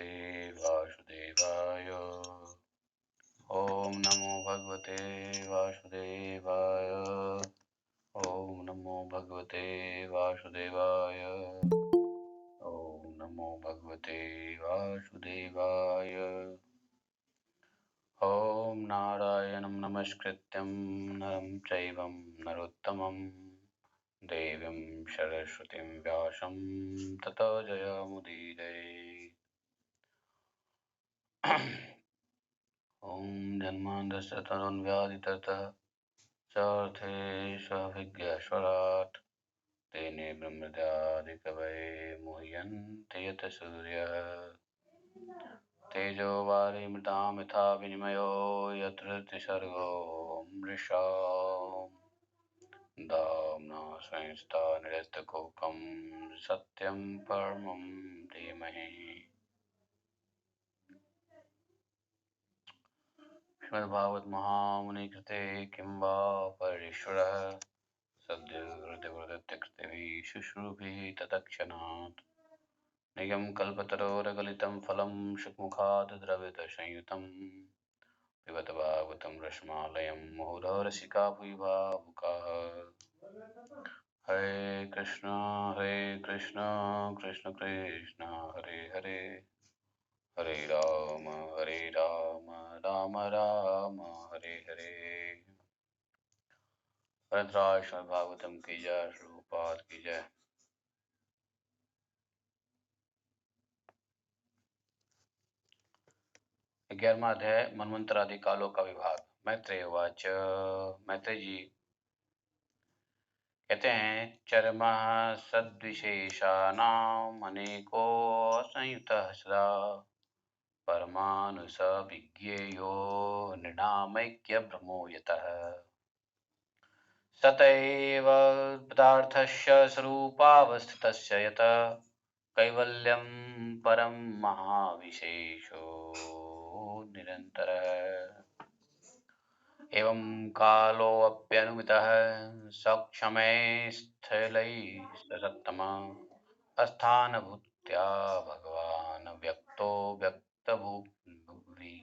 भगवते वासुदेवाय। ओम नमो भगवते वासुदेवाय। ओम नमो भगवते वासुदेवाय। ओम नमो भगवते वासुदेवाय। ओम नारायणं नमस्कृत्यं नरं चैव नरोत्तमं देवीं सरस्वतीं व्यासं ततो जयमुदीरये। ॐ जन्मान्तस्य तरुन्व्याधिततः चार्थेष्वभिज्ञस्वराट् तेने ब्रह्मद्यादिकवये मुह्यन्ति यत् सूर्यः तेजो वारिमृतां यथा विनिमयो यत्र त्रिसर्गो मृषा दाम्ना संस्था निरस्तकुहकं सत्यं परमं धीमहि। श्रीमद्भागवत महामुनि कृते किं वा परेश्वरः सद्यो हृदयवृत्तिकृतिभिः शुश्रूभिः तत्क्षणात् निगम कल्पतरोर्गलितं फलं शुकमुखात् द्रवितसंयुतं पिबत भागवतं रसमालयं मुहुररसिका भुवि भावुकाः। हरे कृष्ण कृष्ण कृष्ण हरे हरे हरे राम राम राम हरे हरे। भरद्वाज श्रीमद् भागवतम की जय, श्रीपाद की जय। 11वां अध्याय मन्वंतरादि कालों का विभाग। मैत्रेय उवाच। मैत्रेय जी कहते हैं, चरमः सद्विशेषाणाम् अनेको संयुतः सदा परमानुस विज्ञेयो नृणामैक्य भ्रमो यतः सतैव पदार्थस्य स्वरूपावस्थितस्य यत् कैवल्यं परं महाविशेषो निरन्तरः एवं कालोऽप्यनुमितः सक्षमे स्थलैः सत्तमः अस्थानभूत्या भगवान् व्यक्तो व्यक्तभुवि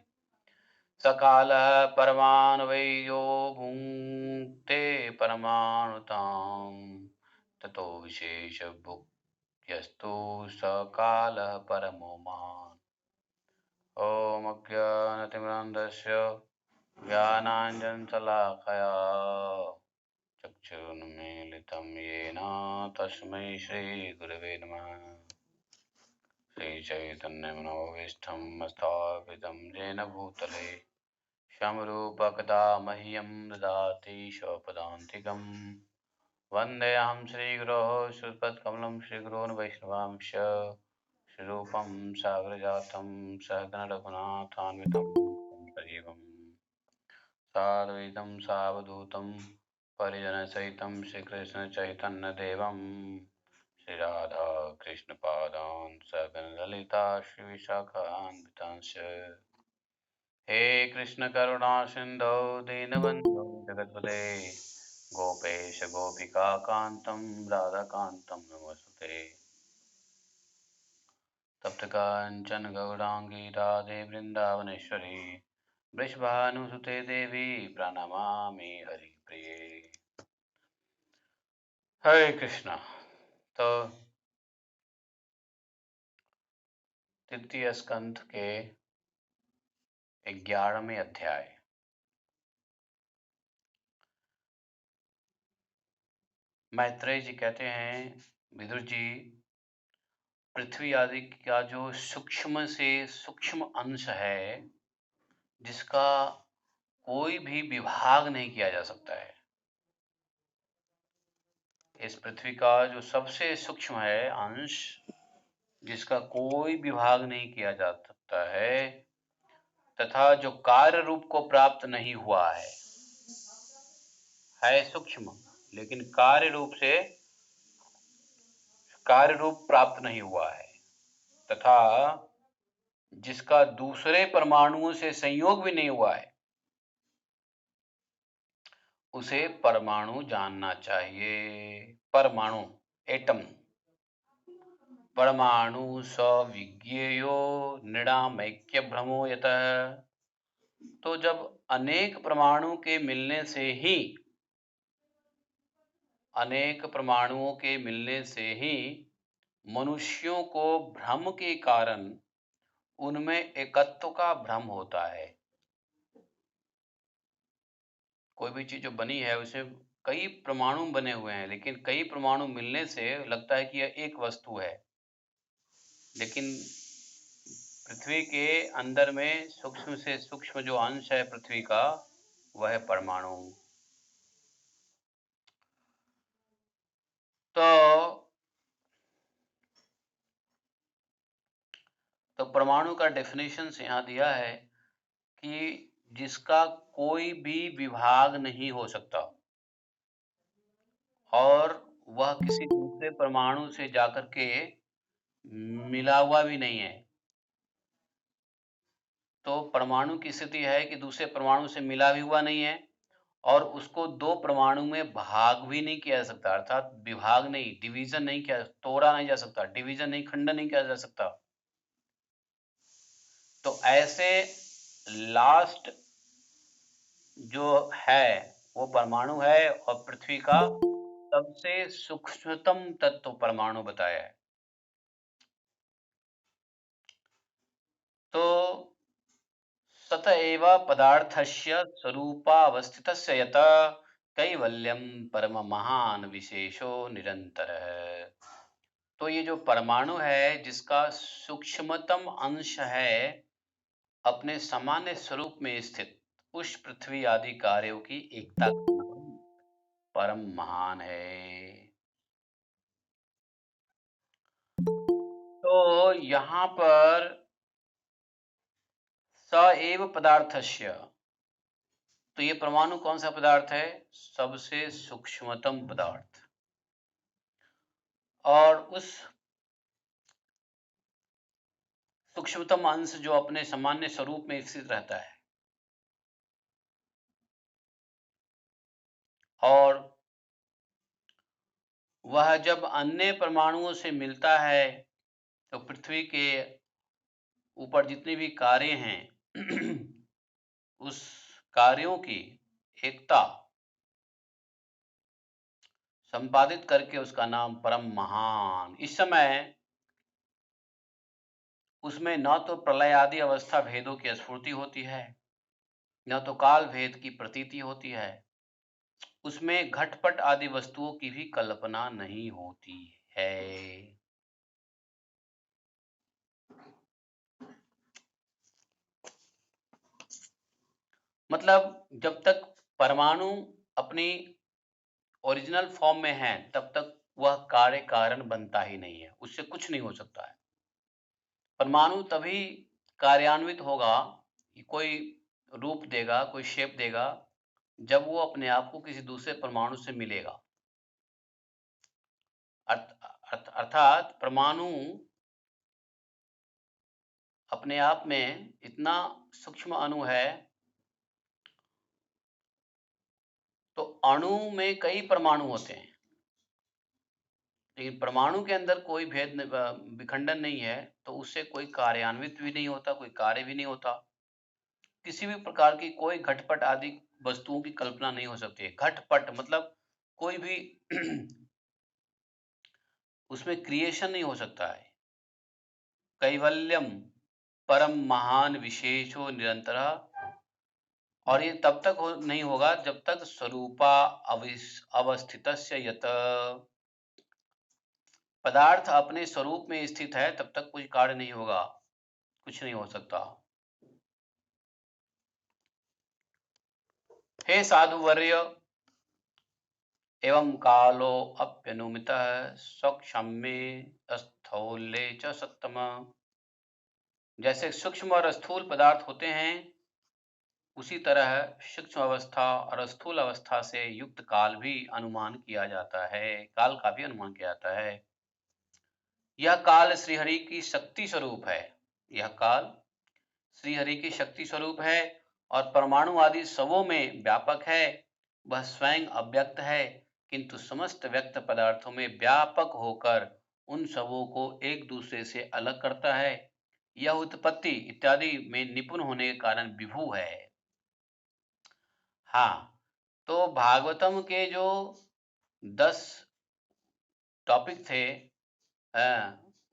सकालः परमाणु वै यो भुङ्क्ते परमाणुतां ततो विशेषभुक्यस्तु सकालः परमो महान्। ॐ अज्ञानतिमिरान्धस्य ज्ञानाञ्जनशलाकया चक्षुरुन्मीलितं येन तस्मै श्रीगुरवे नमः। श्रीचैतन्यमनोभीष्टं स्थापितं येन भूतले स्वयंरूपकदा मह्यं ददाति स्वपदान्तिकं वन्देऽहं श्रीगुरोः श्रीयुतपदकमलं श्रीगुरोन् वैष्णवांश्च श्रीरूपं सागरजातं सहगण रघुनाथान्वितं सजीवं साद्वैतं सावधूतं परिजनसहितं श्रीकृष्णचैतन्यदेवं श्रीराधा कृष्णपादान् सहगण ललिता श्रीविशाखान्वितांश्च। हे कृष्ण करुणा सिंधो दीनबंधो जगतपते गोपेश गोपिका कांतं राधाकांतं नमस्ते। तप्त कांचन गौरांगी राधे वृंदावनेश्वरी वृषभानुसुते देवी प्रणमामि हरिप्रिये। हरे कृष्णा। तो तृतीय स्कंध के 11वें अध्याय। मैत्रेय जी कहते हैं, विदुर जी, पृथ्वी आदि का जो सूक्ष्म से सूक्ष्म अंश है, जिसका कोई भी विभाग नहीं किया जा सकता है, इस पृथ्वी का जो सबसे सूक्ष्म है अंश, जिसका कोई विभाग नहीं किया जा सकता है, तथा जो कार्य रूप को प्राप्त नहीं हुआ है सूक्ष्म, लेकिन कार्य रूप प्राप्त नहीं हुआ है, तथा जिसका दूसरे परमाणुओं से संयोग भी नहीं हुआ है, उसे परमाणु जानना चाहिए। परमाणु, एटम, परमाणु सविज्ञेयो नृणामैक्य भ्रमो यतः। तो जब अनेक परमाणु के मिलने से ही परमाणुओं के मिलने से ही मनुष्यों को भ्रम के कारण उनमें एकत्व का भ्रम होता है। कोई भी चीज जो बनी है उसमें कई परमाणु बने हुए हैं, लेकिन कई परमाणु मिलने से लगता है कि यह एक वस्तु है, लेकिन पृथ्वी के अंदर में सूक्ष्म से सूक्ष्म जो अंश है पृथ्वी का, वह परमाणु। तो परमाणु का डेफिनेशन यहाँ दिया है कि जिसका कोई भी विभाग नहीं हो सकता और वह किसी दूसरे परमाणु से जाकर के मिला हुआ भी नहीं है। तो परमाणु की स्थिति है कि दूसरे परमाणु से मिला भी हुआ नहीं है और उसको दो परमाणु में भाग भी नहीं किया जा सकता, अर्थात विभाग नहीं, डिवीजन नहीं किया, तोड़ा नहीं जा सकता, डिवीजन नहीं, खंडन नहीं किया जा सकता। तो ऐसे लास्ट जो है वो परमाणु है और पृथ्वी का सबसे सूक्ष्मतम तत्व परमाणु बताया है। तो सत एव पदार्थस्य स्वरूपावस्थितस्य यत कैवल्यम परम महान विशेषो निरंतर है। तो ये जो परमाणु है जिसका सूक्ष्मतम अंश है अपने सामान्य स्वरूप में स्थित उस पृथ्वी आदि कार्यों की एकता परम महान है। तो यहाँ पर स एव पदार्थस्य, तो ये परमाणु कौन सा पदार्थ है? सबसे सूक्ष्मतम पदार्थ। और उस सूक्ष्मतम अंश जो अपने सामान्य स्वरूप में स्थित रहता है और वह जब अन्य परमाणुओं से मिलता है तो पृथ्वी के ऊपर जितने भी कार्य हैं उस कार्यों की एकता संपादित करके उसका नाम परम महान। इस समय उसमें न तो प्रलय आदि अवस्था भेदों की स्फूर्ति होती है, न तो काल भेद की प्रतीति होती है, उसमें घटपट आदि वस्तुओं की भी कल्पना नहीं होती है। मतलब जब तक परमाणु अपनी ओरिजिनल फॉर्म में है तब तक वह कार्य कारण बनता ही नहीं है, उससे कुछ नहीं हो सकता है। परमाणु तभी कार्यान्वित होगा, कोई रूप देगा, कोई शेप देगा, जब वो अपने आप को किसी दूसरे परमाणु से मिलेगा। अर्थात परमाणु अपने आप में इतना सूक्ष्म अणु है, तो अणु में कई परमाणु होते हैं, लेकिन परमाणु के अंदर कोई भेद विखंडन नहीं है, तो उससे कोई कार्यान्वित भी नहीं होता, कोई कार्य भी नहीं होता, किसी भी प्रकार की कोई घटपट आदि वस्तुओं की कल्पना नहीं हो सकती है। घटपट मतलब कोई भी उसमें क्रिएशन नहीं हो सकता है। कैवल्यम परम महान विशेषो निरंतर, और ये तब तक नहीं होगा जब तक स्वरूपा अवस्थितस्य यत, पदार्थ अपने स्वरूप में स्थित है तब तक कोई कार्य नहीं होगा, कुछ नहीं हो सकता। हे साधुवर्य एवं कालो अप्यनुमितः सक्षम्ये स्थौल्ये च सत्तम। जैसे सूक्ष्म और स्थूल पदार्थ होते हैं उसी तरह सूक्ष्म अवस्था और स्थूल अवस्था से युक्त काल भी अनुमान किया जाता है, काल का भी अनुमान किया जाता है। यह काल श्रीहरि की शक्ति स्वरूप है, यह काल श्रीहरि की शक्ति स्वरूप है और परमाणु आदि सबों में व्यापक है। वह स्वयं अव्यक्त है किंतु समस्त व्यक्त पदार्थों में व्यापक होकर उन सबों को एक दूसरे से अलग करता है। यह उत्पत्ति इत्यादि में निपुण होने के कारण विभु है। हाँ, तो भागवतम के जो 10 टॉपिक थे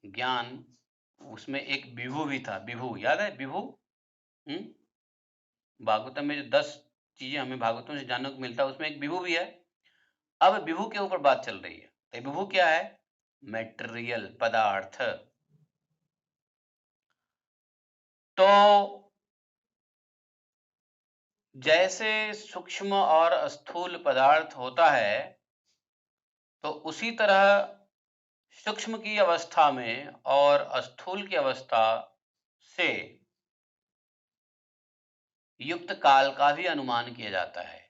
ज्ञान, उसमें एक विभु भी था। विभु याद है? विभु भागवतम में जो 10 चीजें हमें भागवतम से जानने को मिलता है, उसमें एक विभु भी है। अब विभु के ऊपर बात चल रही है। तो विभु क्या है? मैटेरियल, पदार्थ। तो जैसे सूक्ष्म और स्थूल पदार्थ होता है, तो उसी तरह सूक्ष्म की अवस्था में और स्थूल की अवस्था से युक्त काल का भी अनुमान किया जाता है।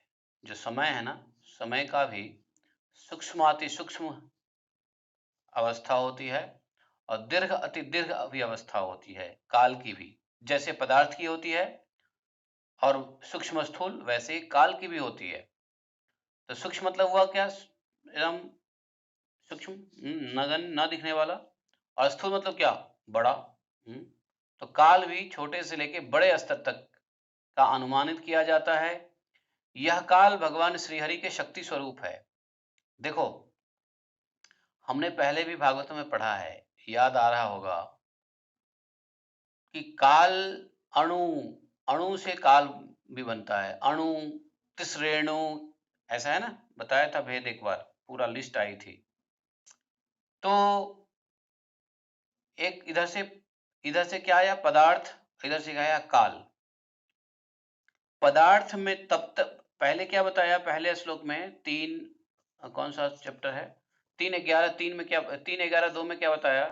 जो समय है ना, समय का भी सूक्ष्माति सूक्ष्म अवस्था होती है और दीर्घ अति दीर्घ भी अवस्था होती है काल की भी। जैसे पदार्थ की होती है और सूक्ष्म स्थूल, वैसे ही काल की भी होती है। तो सूक्ष्म मतलब हुआ क्या? एकदम सूक्ष्म, नगन न दिखने वाला। और स्थूल मतलब क्या? बड़ा। तो काल भी छोटे से लेके बड़े स्तर तक का अनुमानित किया जाता है। यह काल भगवान श्रीहरि के शक्ति स्वरूप है। देखो, हमने पहले भी भागवत में पढ़ा है, याद आ रहा होगा कि काल अणु, अणु से काल भी बनता है। अणु, तिसरेणु, ऐसा है ना, बताया था भेद एक बार, पूरा लिस्ट आई थी। तो एक इधर से क्या आया? पदार्थ। इधर से क्या आया? काल। पदार्थ में तब तक पहले क्या बताया? पहले श्लोक में कौन सा चैप्टर है? 3:11 में क्या, 3:11 में क्या बताया?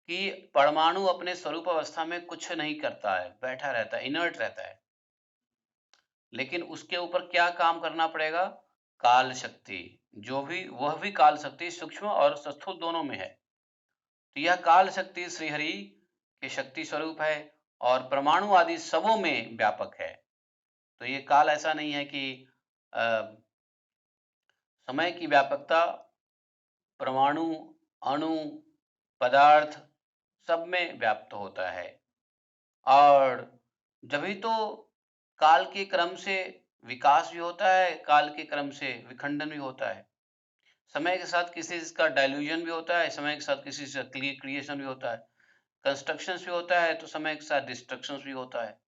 कि परमाणु अपने स्वरूप अवस्था में कुछ नहीं करता है, बैठा रहता है, इनर्ट रहता है। लेकिन उसके ऊपर क्या काम करना पड़ेगा? काल शक्ति, वह भी काल शक्ति सूक्ष्म और स्थूल दोनों में है। तो यह काल शक्ति श्रीहरि के शक्ति स्वरूप है और परमाणु आदि सबों में व्यापक है। तो ये काल ऐसा नहीं है कि समय की व्यापकता परमाणु, अणु, पदार्थ सब में व्याप्त होता है। और जभी तो काल के क्रम से विकास भी होता है, काल के क्रम से विखंडन भी होता है। समय के साथ किसी चीज का डाइल्यूजन भी होता है, समय के साथ किसी चीज का क्रिएशन भी होता है। कंस्ट्रक्शन भी होता है तो समय के साथ डिस्ट्रक्शन भी होता है।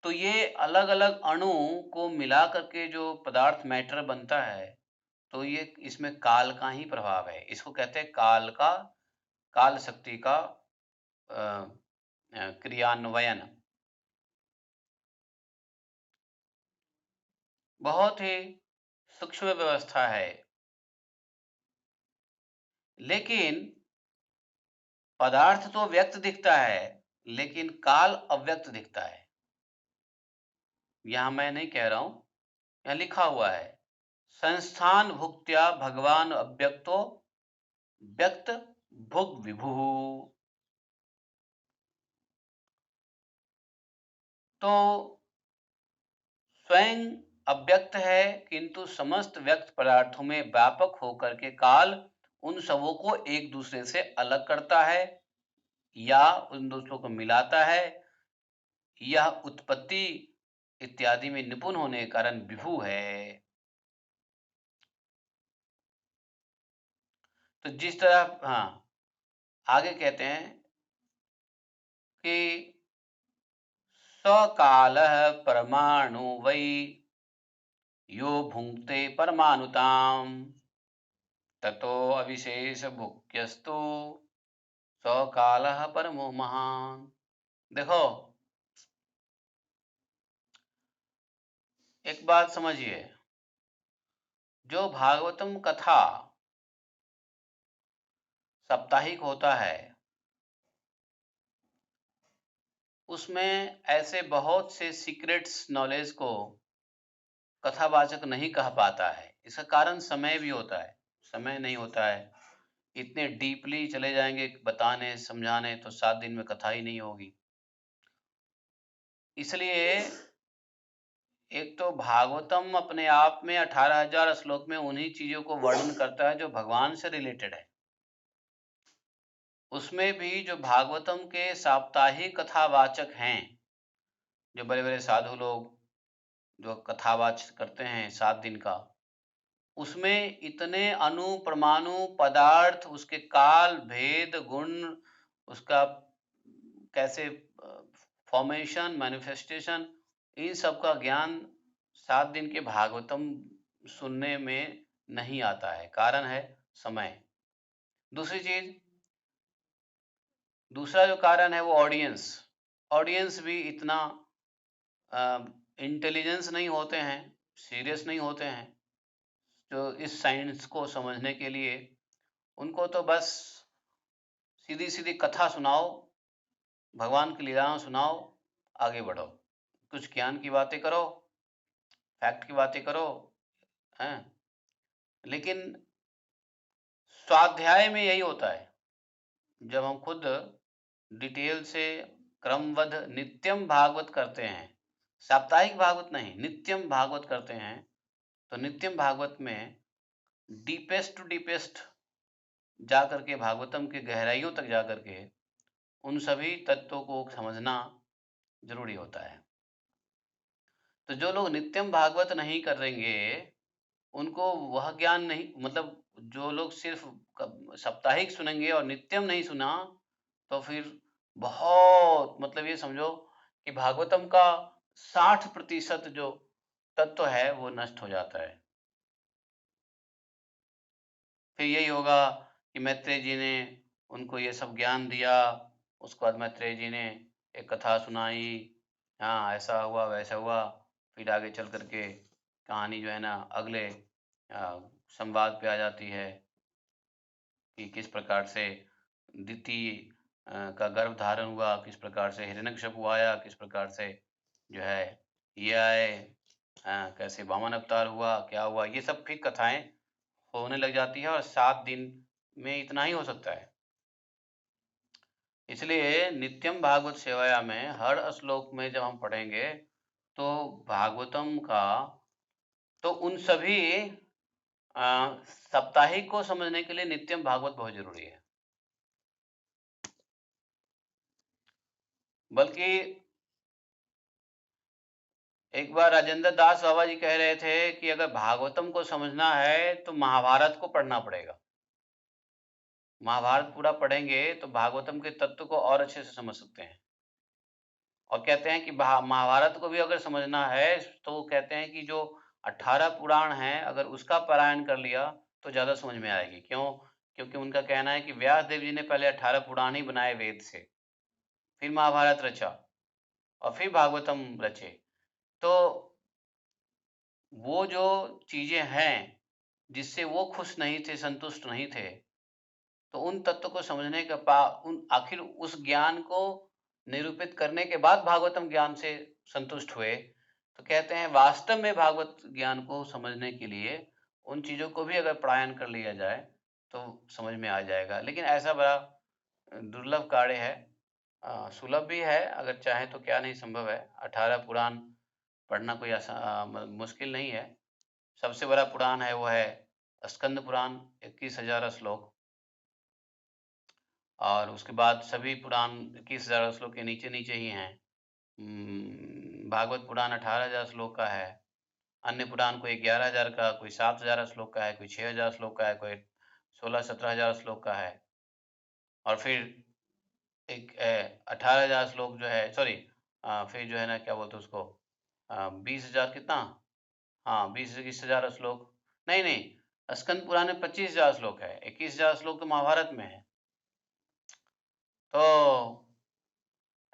तो ये अलग अलग अणु को मिला करके जो पदार्थ मैटर बनता है, तो ये इसमें काल का ही प्रभाव है। इसको कहते हैं काल शक्ति का क्रियान्वयन। बहुत ही सूक्ष्म व्यवस्था है। लेकिन पदार्थ तो व्यक्त दिखता है, लेकिन काल अव्यक्त दिखता है। यहां मैं नहीं कह रहा हूं, यहां लिखा हुआ है, संस्थान भुक्त्या भगवान अव्यक्तो व्यक्त भुग विभु। तो स्वयं अव्यक्त है, किंतु समस्त व्यक्त पदार्थों में व्यापक होकर के काल उन सबों को एक दूसरे से अलग करता है या उन दूसरों को मिलाता है। यह उत्पत्ति इत्यादि में निपुण होने के कारण विभु है। तो जिस तरह, हाँ, आगे कहते हैं कि सकालः परमाणु वै यो भुंक्ते परमाणुताम ततो अविशेष भुक्यस्तु सकालः परमो महान। देखो, एक बात समझिए, जो भागवतम कथा साप्ताहिक होता है, उसमें ऐसे बहुत से सीक्रेट्स नॉलेज को कथावाचक नहीं कह पाता है। इसका कारण समय भी होता है, समय नहीं होता है। इतने डीपली चले जाएंगे बताने समझाने तो 7 दिन में कथा ही नहीं होगी। इसलिए एक तो भागवतम अपने आप में 18,000 श्लोक में उन्हीं चीजों को वर्णन करता है जो भगवान से रिलेटेड है। उसमें भी जो भागवतम के साप्ताहिक कथावाचक हैं, जो बड़े-बड़े साधु लोग जो कथावाचक करते हैं 7 दिन का, उसमें इतने अणु, परमाणु, पदार्थ, उसके काल, भेद, गुण, उसका कैसे फॉर्मेशन, मैनिफेस्टेशन, इन सब का ज्ञान 7 दिन के भागवतम सुनने में नहीं आता है। कारण है समय। दूसरी चीज, दूसरा जो कारण है वो ऑडियंस। ऑडियंस भी इतना इंटेलिजेंस नहीं होते हैं, सीरियस नहीं होते हैं, जो इस साइंस को समझने के लिए। उनको तो बस सीधी सीधी कथा सुनाओ, भगवान की लीलाएं सुनाओ, आगे बढ़ो, कुछ ज्ञान की बातें करो, फैक्ट की बातें करो, हैं। लेकिन स्वाध्याय में यही होता है, जब हम खुद डिटेल से क्रमबद्ध नित्यम भागवत करते हैं, साप्ताहिक भागवत नहीं, नित्यम भागवत करते हैं, तो नित्यम भागवत में डीपेस्ट टू डीपेस्ट जा करके, भागवतम के गहराइयों तक जा करके उन सभी तत्वों को समझना जरूरी होता है। तो जो लोग नित्यम भागवत नहीं करेंगे, उनको वह ज्ञान नहीं, मतलब जो लोग सिर्फ साप्ताहिक सुनेंगे और नित्यम नहीं सुना, तो फिर बहुत, मतलब ये समझो कि भागवतम का 60% जो तत्व है वो नष्ट हो जाता है। फिर यही होगा कि मैत्रेय जी ने उनको ये सब ज्ञान दिया, उसके बाद मैत्रेय जी ने एक कथा सुनाई, हाँ ऐसा हुआ वैसा हुआ, फिर आगे चल करके कहानी जो है ना अगले संवाद पे आ जाती है कि किस प्रकार से दिति का गर्भ धारण हुआ, किस प्रकार से हिरण्यकशिपु आया, किस प्रकार से जो है ये आए, कैसे वामन अवतार हुआ, क्या हुआ, ये सब फिर कथाएं होने लग जाती है। और 7 दिन में इतना ही हो सकता है। इसलिए नित्यम भागवत सेवाया में हर श्लोक में जब हम पढ़ेंगे तो भागवतम का, तो उन सभी साप्ताहिक को समझने के लिए नित्यम भागवत बहुत जरूरी है। बल्कि एक बार राजेंद्र दास बाबा जी कह रहे थे कि अगर भागवतम को समझना है तो महाभारत को पढ़ना पड़ेगा। महाभारत पूरा पढ़ेंगे तो भागवतम के तत्व को और अच्छे से समझ सकते हैं। और कहते हैं कि महाभारत को भी अगर समझना है तो कहते हैं कि जो 18 पुराण हैं, अगर उसका पारायण कर लिया तो ज्यादा समझ में आएगी। क्यों? क्योंकि उनका कहना है कि व्यास देव जी ने पहले 18 पुराण ही बनाए वेद से, फिर महाभारत रचा और फिर भागवतम रचे। तो वो जो चीजें हैं जिससे वो खुश नहीं थे, संतुष्ट नहीं थे, तो उन तत्व को समझने के उन आखिर उस ज्ञान को निरूपित करने के बाद भागवतम ज्ञान से संतुष्ट हुए। तो कहते हैं वास्तव में भागवत ज्ञान को समझने के लिए उन चीजों को भी अगर पारायण कर लिया जाए तो समझ में आ जाएगा। लेकिन ऐसा बड़ा दुर्लभ कार्य है, सुलभ भी है, अगर चाहे तो क्या नहीं संभव है। 18 पुराण पढ़ना कोई मुश्किल नहीं है। सबसे बड़ा पुराण है वो है स्कंद पुराण, 21,000 श्लोक। और उसके बाद सभी पुराण 21,000 श्लोक के नीचे नीचे ही हैं। भागवत पुराण 18,000 श्लोक का है। अन्य पुराण कोई 11,000 का, कोई 7,000 श्लोक का है, कोई 6,000 श्लोक का है, कोई 16-17,000 श्लोक का है। और फिर एक 18,000 श्लोक जो है, सॉरी, फिर जो है ना क्या बोलते उसको, 20,000 कितना, हाँ 20-21,000 श्लोक, नहीं नहीं, स्कंद पुराण में 25,000 श्लोक है, 21,000 श्लोक तो महाभारत में है। तो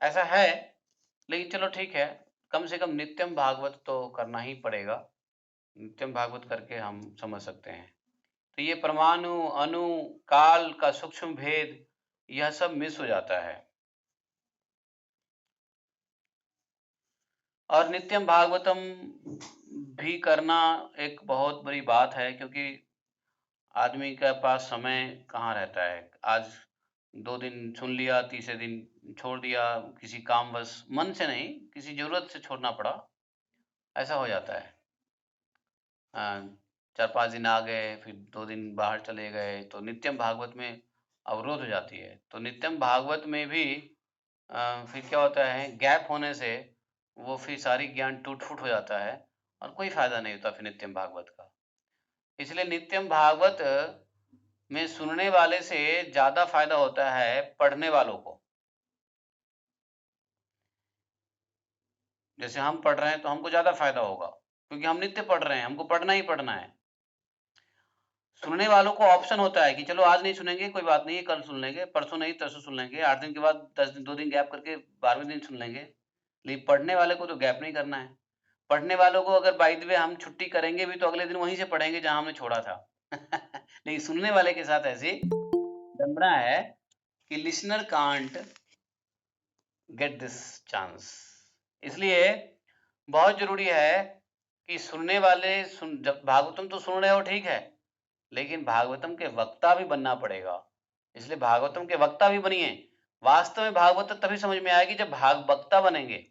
ऐसा है। लेकिन चलो ठीक है, कम से कम नित्यम भागवत तो करना ही पड़ेगा। नित्यम भागवत करके हम समझ सकते हैं। तो ये परमाणु, अणु, काल का सूक्ष्म भेद, यह सब मिस हो जाता है। और नित्यम भागवतम भी करना एक बहुत बड़ी बात है, क्योंकि आदमी के पास समय कहाँ रहता है। आज 2 दिन सुन लिया, तीसरे दिन छोड़ दिया, किसी कामवश, मन से नहीं, किसी जरूरत से छोड़ना पड़ा, ऐसा हो जाता है। 4-5 दिन आ गए, फिर 2 दिन बाहर चले गए, तो नित्यम भागवत में अवरोध हो जाती है। तो नित्यम भागवत में भी फिर क्या होता है, गैप होने से वो फिर सारी ज्ञान टूट-फूट हो जाता है और कोई फ़ायदा नहीं होता फिर नित्यम भागवत का। इसलिए नित्यम भागवत में सुनने वाले से ज़्यादा फ़ायदा होता है पढ़ने वालों को। जैसे हम पढ़ रहे हैं तो हमको ज़्यादा फ़ायदा होगा, क्योंकि हम नित्य पढ़ रहे हैं, हमको पढ़ना ही पढ़ना है। सुनने वालों को ऑप्शन होता है कि चलो आज नहीं सुनेंगे, कोई बात नहीं है, कल सुन लेंगे, परसों नहीं तरसों सुन लेंगे, 8 दिन के बाद 10 दिन 2 दिन गैप करके 12वें दिन सुन लेंगे। लेकिन पढ़ने वाले को तो गैप नहीं करना है। पढ़ने वालों को अगर बाय द वे हम छुट्टी करेंगे भी तो अगले दिन वहीं से पढ़ेंगे जहाँ हमने छोड़ा था। लेकिन सुनने वाले के साथ ऐसी दंडना है कि listener can't get this chance. इसलिए बहुत ज़रूरी है कि सुनने वाले जब भागवतम तो सुन रहे हो ठीक है, लेकिन भागवतम के वक्ता भी बनना पड़ेगा। इसलिए भागवतम के वक्ता भी बनिए। वास्तव में भागवत तभी समझ में आएगी जब वक्ता बनेंगे।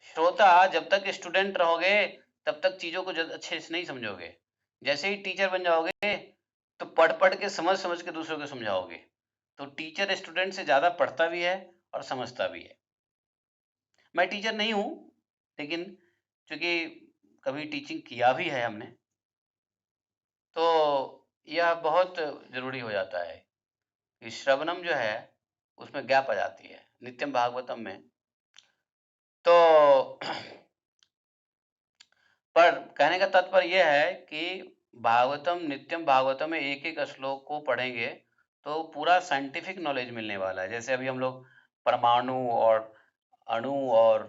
श्रोता जब तक स्टूडेंट रहोगे तब तक चीजों को अच्छे से नहीं समझोगे। जैसे ही टीचर बन जाओगे तो पढ़ पढ़ के समझ समझ के दूसरों को समझाओगे। तो टीचर स्टूडेंट से ज्यादा पढ़ता भी है और समझता भी है। मैं टीचर नहीं हूं, लेकिन चूंकि कभी टीचिंग किया भी है हमने, तो यह बहुत जरूरी हो जाता है कि श्रवणम जो है उसमें गैप आ जाती है नित्यम भागवतम में। तो पर कहने का तात्पर्य यह है कि भागवतम नित्यम भागवतम में एक एक श्लोक को पढ़ेंगे तो पूरा साइंटिफिक नॉलेज मिलने वाला है। जैसे अभी हम लोग परमाणु और अणु और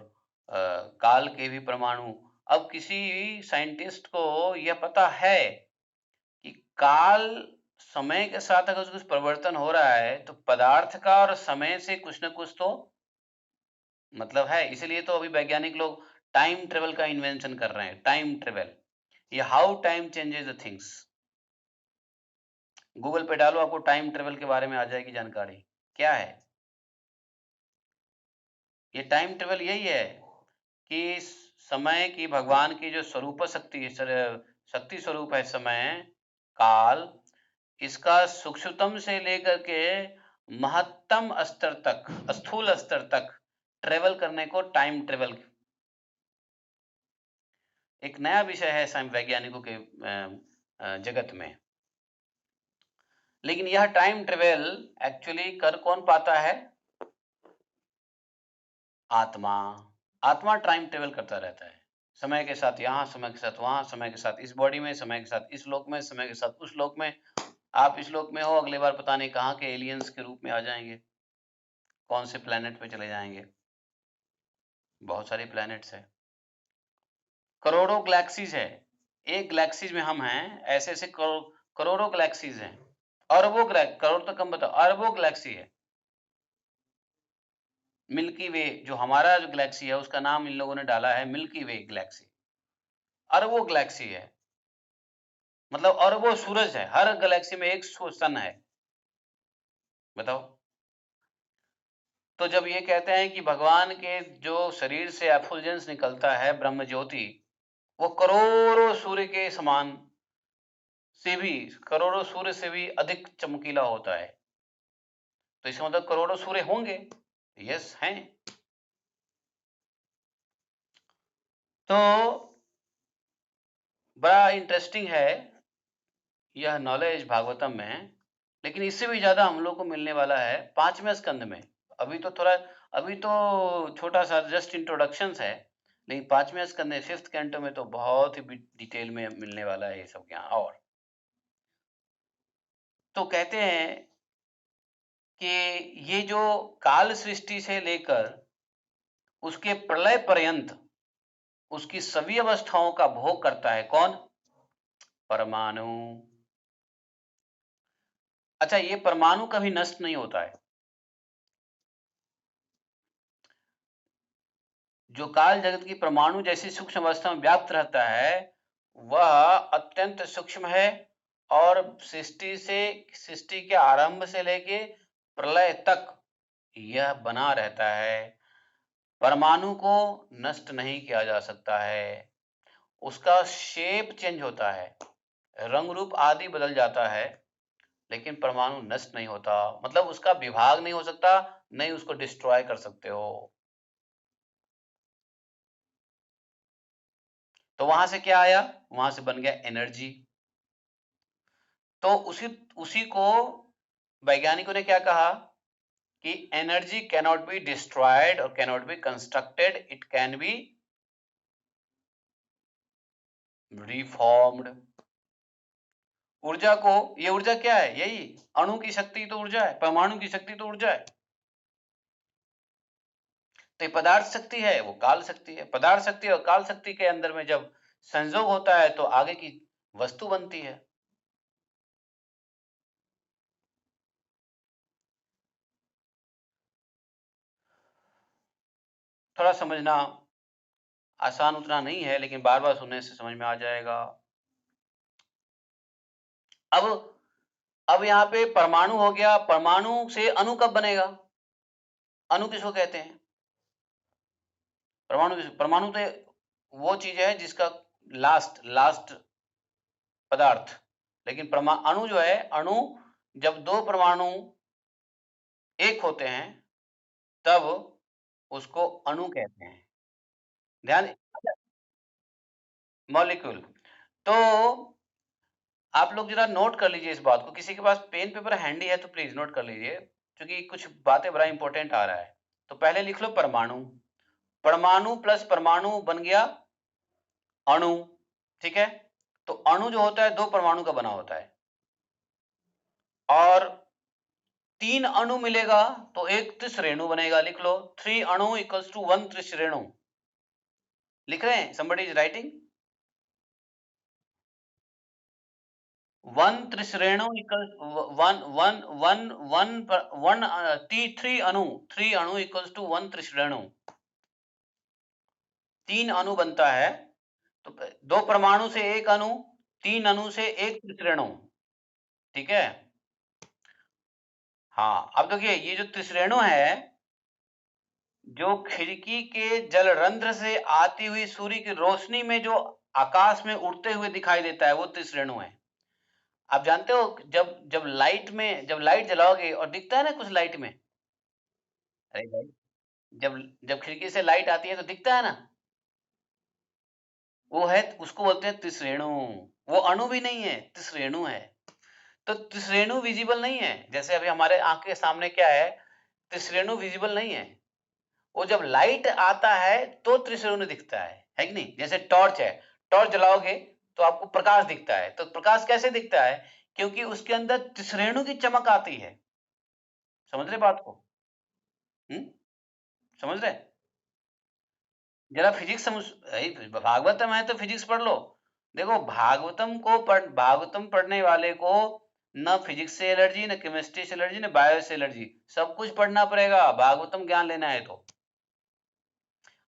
काल के भी परमाणु, अब किसी साइंटिस्ट को यह पता है कि काल समय के साथ अगर कुछ परिवर्तन हो रहा है तो पदार्थ का और समय से कुछ न कुछ तो मतलब है। इसलिए तो अभी वैज्ञानिक लोग टाइम ट्रेवल का इन्वेंशन कर रहे हैं। टाइम ट्रेवल, ये how time changes the things. Google पे डालो, आपको टाइम ट्रेवल के बारे में आ जाएगी जानकारी। क्या है ये टाइम ट्रेवल? यही है कि समय की भगवान की जो स्वरूप शक्ति है, शक्ति स्वरूप है समय काल, इसका सूक्ष्मतम से लेकर के महत्तम स्तर तक, स्थूल स्तर तक ट्रेवल करने को टाइम ट्रेवल एक नया विषय है वैज्ञानिकों के जगत में। लेकिन यह टाइम ट्रेवल एक्चुअली कर कौन पाता है? आत्मा। आत्मा टाइम ट्रेवल करता रहता है, समय के साथ यहाँ, समय के साथ वहां, समय के साथ इस बॉडी में, समय के साथ इस लोक में, समय के साथ उस लोक में। आप इस लोक में हो, अगले बार पता नहीं कहाँ के एलियंस के रूप में आ जाएंगे, कौन से प्लेनेट पे चले जाएंगे। बहुत सारे प्लैनेट्स है, करोड़ों गैलेक्सीज है। एक गैलेक्सीज में हम हैं, ऐसे ऐसे करोड़ों गैलेक्सीज हैं। अरबों करोड़ तो कम बताओ, अरबों गैलेक्सी है। मिल्की वे जो हमारा जो गैलेक्सी है उसका नाम इन लोगों ने डाला है मिल्की वे गैलेक्सी। अरबों गैलेक्सी है, मतलब अरबों सूरज है, हर गैलेक्सी में एक सन है। बताओ। तो जब ये कहते हैं कि भगवान के जो शरीर से एफुलजेंस निकलता है ब्रह्म ज्योति, वो करोड़ों सूर्य के समान से भी, करोड़ों सूर्य से भी अधिक चमकीला होता है। तो इसका मतलब करोड़ों सूर्य होंगे। यस हैं। तो बड़ा इंटरेस्टिंग है यह नॉलेज भागवतम में। लेकिन इससे भी ज्यादा हम लोग को मिलने वाला है 5वें स्कंद में। अभी तो थोड़ा, अभी तो छोटा सा जस्ट इंट्रोडक्शन है, लेकिन 5वें स्कंद में 5th कैंटो में तो बहुत ही डिटेल में मिलने वाला है ये सब ज्ञान। और तो कहते हैं कि ये जो काल सृष्टि से लेकर उसके प्रलय पर्यंत उसकी सभी अवस्थाओं का भोग करता है कौन? परमाणु। अच्छा, ये परमाणु कभी नष्ट नहीं होता है। जो काल जगत की परमाणु जैसी सूक्ष्म अवस्था में व्याप्त रहता है वह अत्यंत सूक्ष्म है और सृष्टि के आरंभ से लेके प्रलय तक यह बना रहता है। परमाणु को नष्ट नहीं किया जा सकता है। उसका शेप चेंज होता है, रंग रूप आदि बदल जाता है, लेकिन परमाणु नष्ट नहीं होता, मतलब उसका विभाग नहीं हो सकता, नहीं उसको डिस्ट्रॉय कर सकते हो। तो वहां से क्या आया, वहां से बन गया एनर्जी। तो उसी उसी को वैज्ञानिकों ने क्या कहा कि एनर्जी कैनॉट बी डिस्ट्रॉयड और cannot be constructed, it can be reformed. ऊर्जा को, ये ऊर्जा क्या है, यही अणु की शक्ति तो ऊर्जा है, परमाणु की शक्ति तो ऊर्जा है। तो ये पदार्थ शक्ति है, वो काल शक्ति है। पदार्थ शक्ति और काल शक्ति के अंदर में जब संयोग होता है तो आगे की वस्तु बनती है। थोड़ा समझना आसान उतना नहीं है, लेकिन बार बार सुनने से समझ में आ जाएगा। अब अब यहाँ पे परमाणु हो गया, परमाणु से अणु कब बनेगा? अणु किसको कहते हैं? परमाणु तो वो चीज है जिसका लास्ट लास्ट पदार्थ। लेकिन अणु जो है, अणु जब दो परमाणु एक होते हैं तब उसको अणु कहते हैं। ध्यान, मॉलिक्यूल। तो आप लोग जरा नोट कर लीजिए इस बात को, किसी के पास पेन पेपर हैंडी है तो प्लीज नोट कर लीजिए, क्योंकि कुछ बातें बड़ा इंपॉर्टेंट आ रहा है। तो पहले लिख लो परमाणु, परमाणु प्लस परमाणु बन गया अणु, ठीक है। तो अणु जो होता है दो परमाणु का बना होता है, और तीन अणु मिलेगा तो एक त्रिश्रेणु बनेगा। लिख लो 3 अणु इक्वल्स टू 1 त्रिश्रेणु। लिख रहे हैं? somebody is writing? 1 त्रिश्रेणु इक्वल्स 3 अणु, 3 अणु इक्वल्स टू 1 त्रिश्रेणु। 3 अणु बनता है, तो दो परमाणु से एक अणु, 3 अणु से एक त्रिश्रेणु, ठीक है। हाँ, अब देखिए ये जो त्रिश्रेणु है, जो खिड़की के जलरंध्र से आती हुई सूर्य की रोशनी में जो आकाश में उड़ते हुए दिखाई देता है, वो त्रिश्रेणु है। आप जानते हो जब जब लाइट में, जब लाइट जलाओगे और दिखता है ना कुछ लाइट में, अरे भाई, जब जब खिड़की से लाइट आती है तो दिखता है ना, वो है, उसको बोलते हैं त्रिश्रेणु। वो अणु भी नहीं है, त्रिश्रेणु है। तो त्रिश्रेणु विजिबल नहीं है, जैसे अभी हमारे आंख के सामने क्या है, त्रिश्रेणु विजिबल नहीं है। वो जब लाइट आता है तो त्रिश्रेणु दिखता है कि नहीं? जैसे टॉर्च है, टॉर्च जलाओगे तो आपको प्रकाश दिखता है। तो प्रकाश कैसे दिखता है? क्योंकि उसके अंदर त्रिश्रेणु की चमक आती है। समझ रहे बात को? समझ रहे? जरा फिजिक्स समझ, भागवतम है तो फिजिक्स पढ़ लो। देखो भागवतम पढ़ने वाले को न फिजिक्स से एलर्जी, न केमिस्ट्री से एलर्जी, न बायो से एलर्जी, सब कुछ पढ़ना पड़ेगा भागवतम ज्ञान लेना है तो।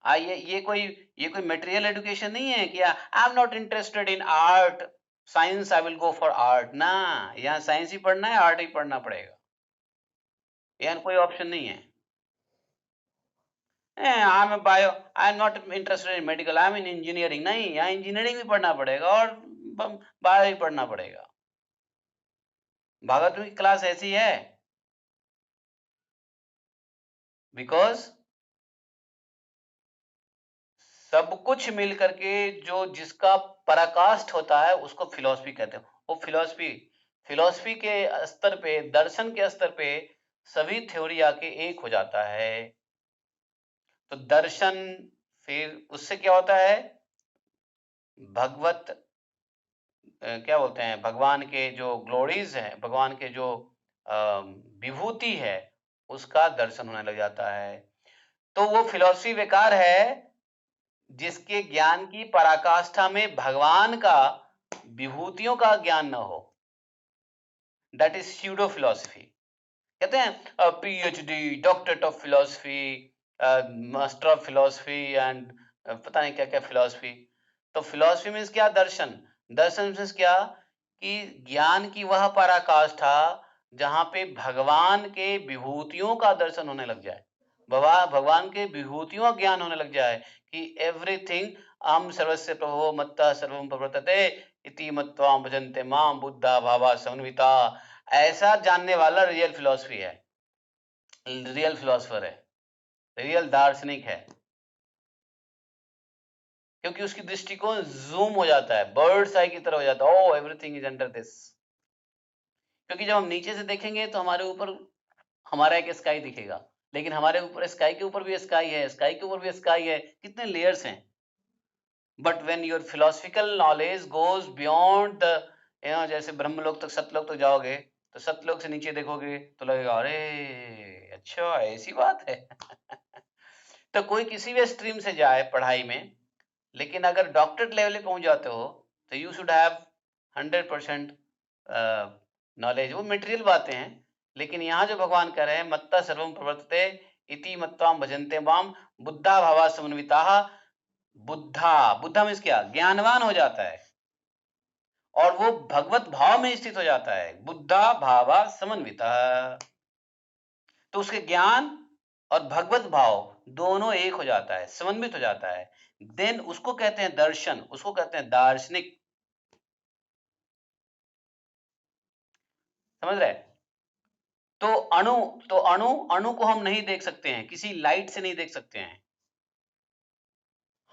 ये कोई मटेरियल एजुकेशन नहीं है कि I am not interested in art science, I will go for art ना। यहाँ साइंस ही पढ़ना है, आर्ट ही पढ़ना पड़ेगा, यहाँ कोई ऑप्शन नहीं है। I am not interested in medical, I am in engineering, नहीं, यहाँ इंजीनियरिंग भी पढ़ना पड़ेगा और बायो भी पढ़ना पड़ेगा। भागवत की क्लास ऐसी है बिकॉज सब कुछ मिल करके जो जिसका पराकाष्ठ होता है उसको फिलॉसफी कहते हैं। वो फिलॉसफी के स्तर पे, दर्शन के स्तर पे सभी थ्योरी आके एक हो जाता है। तो दर्शन, फिर उससे क्या होता है, भगवत क्या बोलते हैं, भगवान के जो ग्लोरीज है, भगवान के जो विभूति है, उसका दर्शन होने लग जाता है। तो वो फिलॉसफी बेकार है जिसके ज्ञान की पराकाष्ठा में भगवान का, विभूतियों का ज्ञान न हो। That is pseudo philosophy. कहते हैं PhD, doctorate of philosophy, master of philosophy and पता नहीं क्या क्या फिलॉसफी। तो फिलॉसफी मीन्स क्या? दर्शन। दर्शन मीन्स क्या कि ज्ञान की वह पराकाष्ठा जहां पे भगवान के विभूतियों का दर्शन होने लग जाए, भगवान के विभूतियों का ज्ञान होने लग जाए कि एवरीथिंग अहम सर्वस्य प्रभो मत्तः सर्वं प्रवर्तते इति मत्वा भजन्ते मां बुद्धा भावा समन्विता। ऐसा जानने वाला रियल फिलॉसफी है, रियल फिलोसफर है, रियल दार्शनिक है, क्योंकि उसकी दृष्टिकोण जूम हो जाता है, बर्ड्स आई की तरह हो जाता है। ओ एवरीथिंग इज अंडर दिस। क्योंकि जब हम नीचे से देखेंगे तो हमारे ऊपर हमारा एक स्काई दिखेगा, लेकिन हमारे ऊपर स्काई के ऊपर भी स्काई है, स्काई के ऊपर भी स्काई है, कितने लेयर्स हैं। But when your philosophical knowledge goes beyond the, जैसे ब्रह्मलोक तक, सतलोक तक जाओगे तो सतलोक से नीचे देखोगे तो लगेगा अरे अच्छा ऐसी बात है। तो कोई किसी भी स्ट्रीम से जाए पढ़ाई में, लेकिन अगर डॉक्टरेट लेवल पे पहुंच जाते हो तो यू शुड हैव 100% नॉलेज। वो मटेरियल बातें हैं, लेकिन यहाँ जो भगवान कह रहे हैं मत्ता सर्वम प्रवर्तते इति मत्वाम भजन्ते माम बुद्धा भावा समन्विता। बुद्धा, बुद्धा मीन्स क्या, ज्ञानवान हो जाता है और वो भगवत भाव में स्थित हो जाता है। बुद्धा भावा समन्विता, तो उसके ज्ञान और भगवत भाव दोनों एक हो जाता है, समन्वित हो जाता है। देन उसको कहते हैं दर्शन, उसको कहते हैं दार्शनिक। समझ रहे? तो अणु, तो अणु, अणु को हम नहीं देख सकते हैं, किसी लाइट से नहीं देख सकते हैं।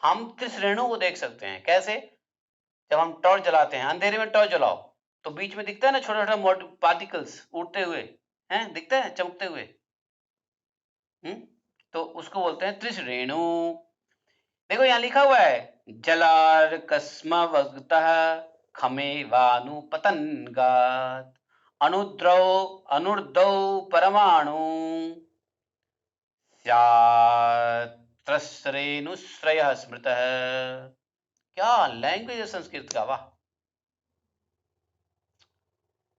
हम त्रिश्रेणु को देख सकते हैं। कैसे? जब हम टॉर्च जलाते हैं, अंधेरे में टॉर्च जलाओ तो बीच में दिखता है ना छोटा छोटा पार्टिकल्स उड़ते हुए, हैं दिखता है चमकते हुए। तो उसको बोलते हैं त्रिश्रेणु। देखो यहाँ लिखा हुआ है जलार्कस्म वगतः खमे वानुपतंगात् अनुद्रौ अनुर्दौ परमाणु स्यात्स्रेणुश्रयः स्मृतः। क्या लैंग्वेज है संस्कृत का, वाह!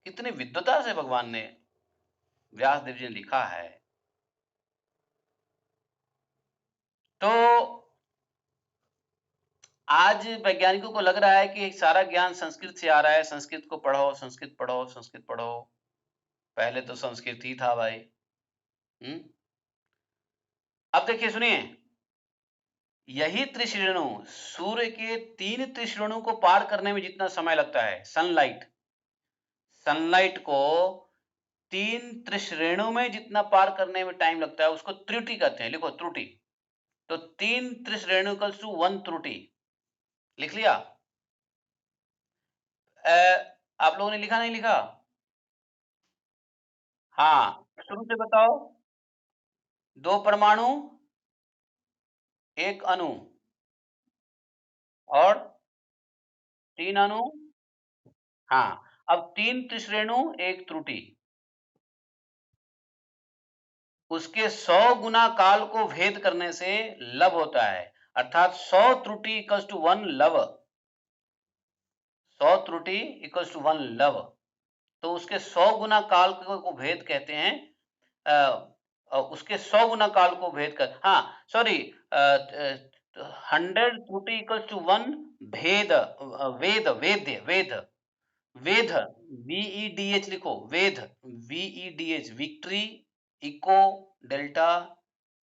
कितनी विद्वता से भगवान ने, व्यास देव जी ने लिखा है। तो आज वैज्ञानिकों को लग रहा है कि सारा ज्ञान संस्कृत से आ रहा है, संस्कृत को पढ़ो, संस्कृत पढ़ो, संस्कृत पढ़ो। पहले तो संस्कृत ही था भाई। अब देखिए, सुनिए, यही त्रिश्रेणु, सूर्य के 3 त्रिश्रेणु को पार करने में जितना समय लगता है, सनलाइट, सनलाइट को 3 त्रिश्रेणु में जितना पार करने में टाइम लगता है उसको त्रुटि कहते हैं। लिखो त्रुटि। तो 3 त्रिश्रेणु इक्वल्स टू 1 त्रुटि। लिख लिया? आप लोगों ने लिखा नहीं लिखा? हाँ, शुरू से बताओ। 2 परमाणु, 1 अणु और 3 अणु। हाँ, अब 3 त्रिश्रेणु 1 त्रुटि। उसके 100 गुना काल को भेद करने से लव होता है, अर्थात 100 त्रुटि इक्वल्स टू 1 लव। 100 त्रुटि इक्वल्स टू 1 लव। तो उसके 100 गुना काल को भेद कहते हैं। उसके 100 गुना काल को भेद कर, हाँ सॉरी, 100 त्रुटि इक्वल्स टू 1 भेद, वेद, वेद्य, वेद, वेद, VEDH लिखो, वेद, VEDH, विक्ट्री, इको, डेल्टा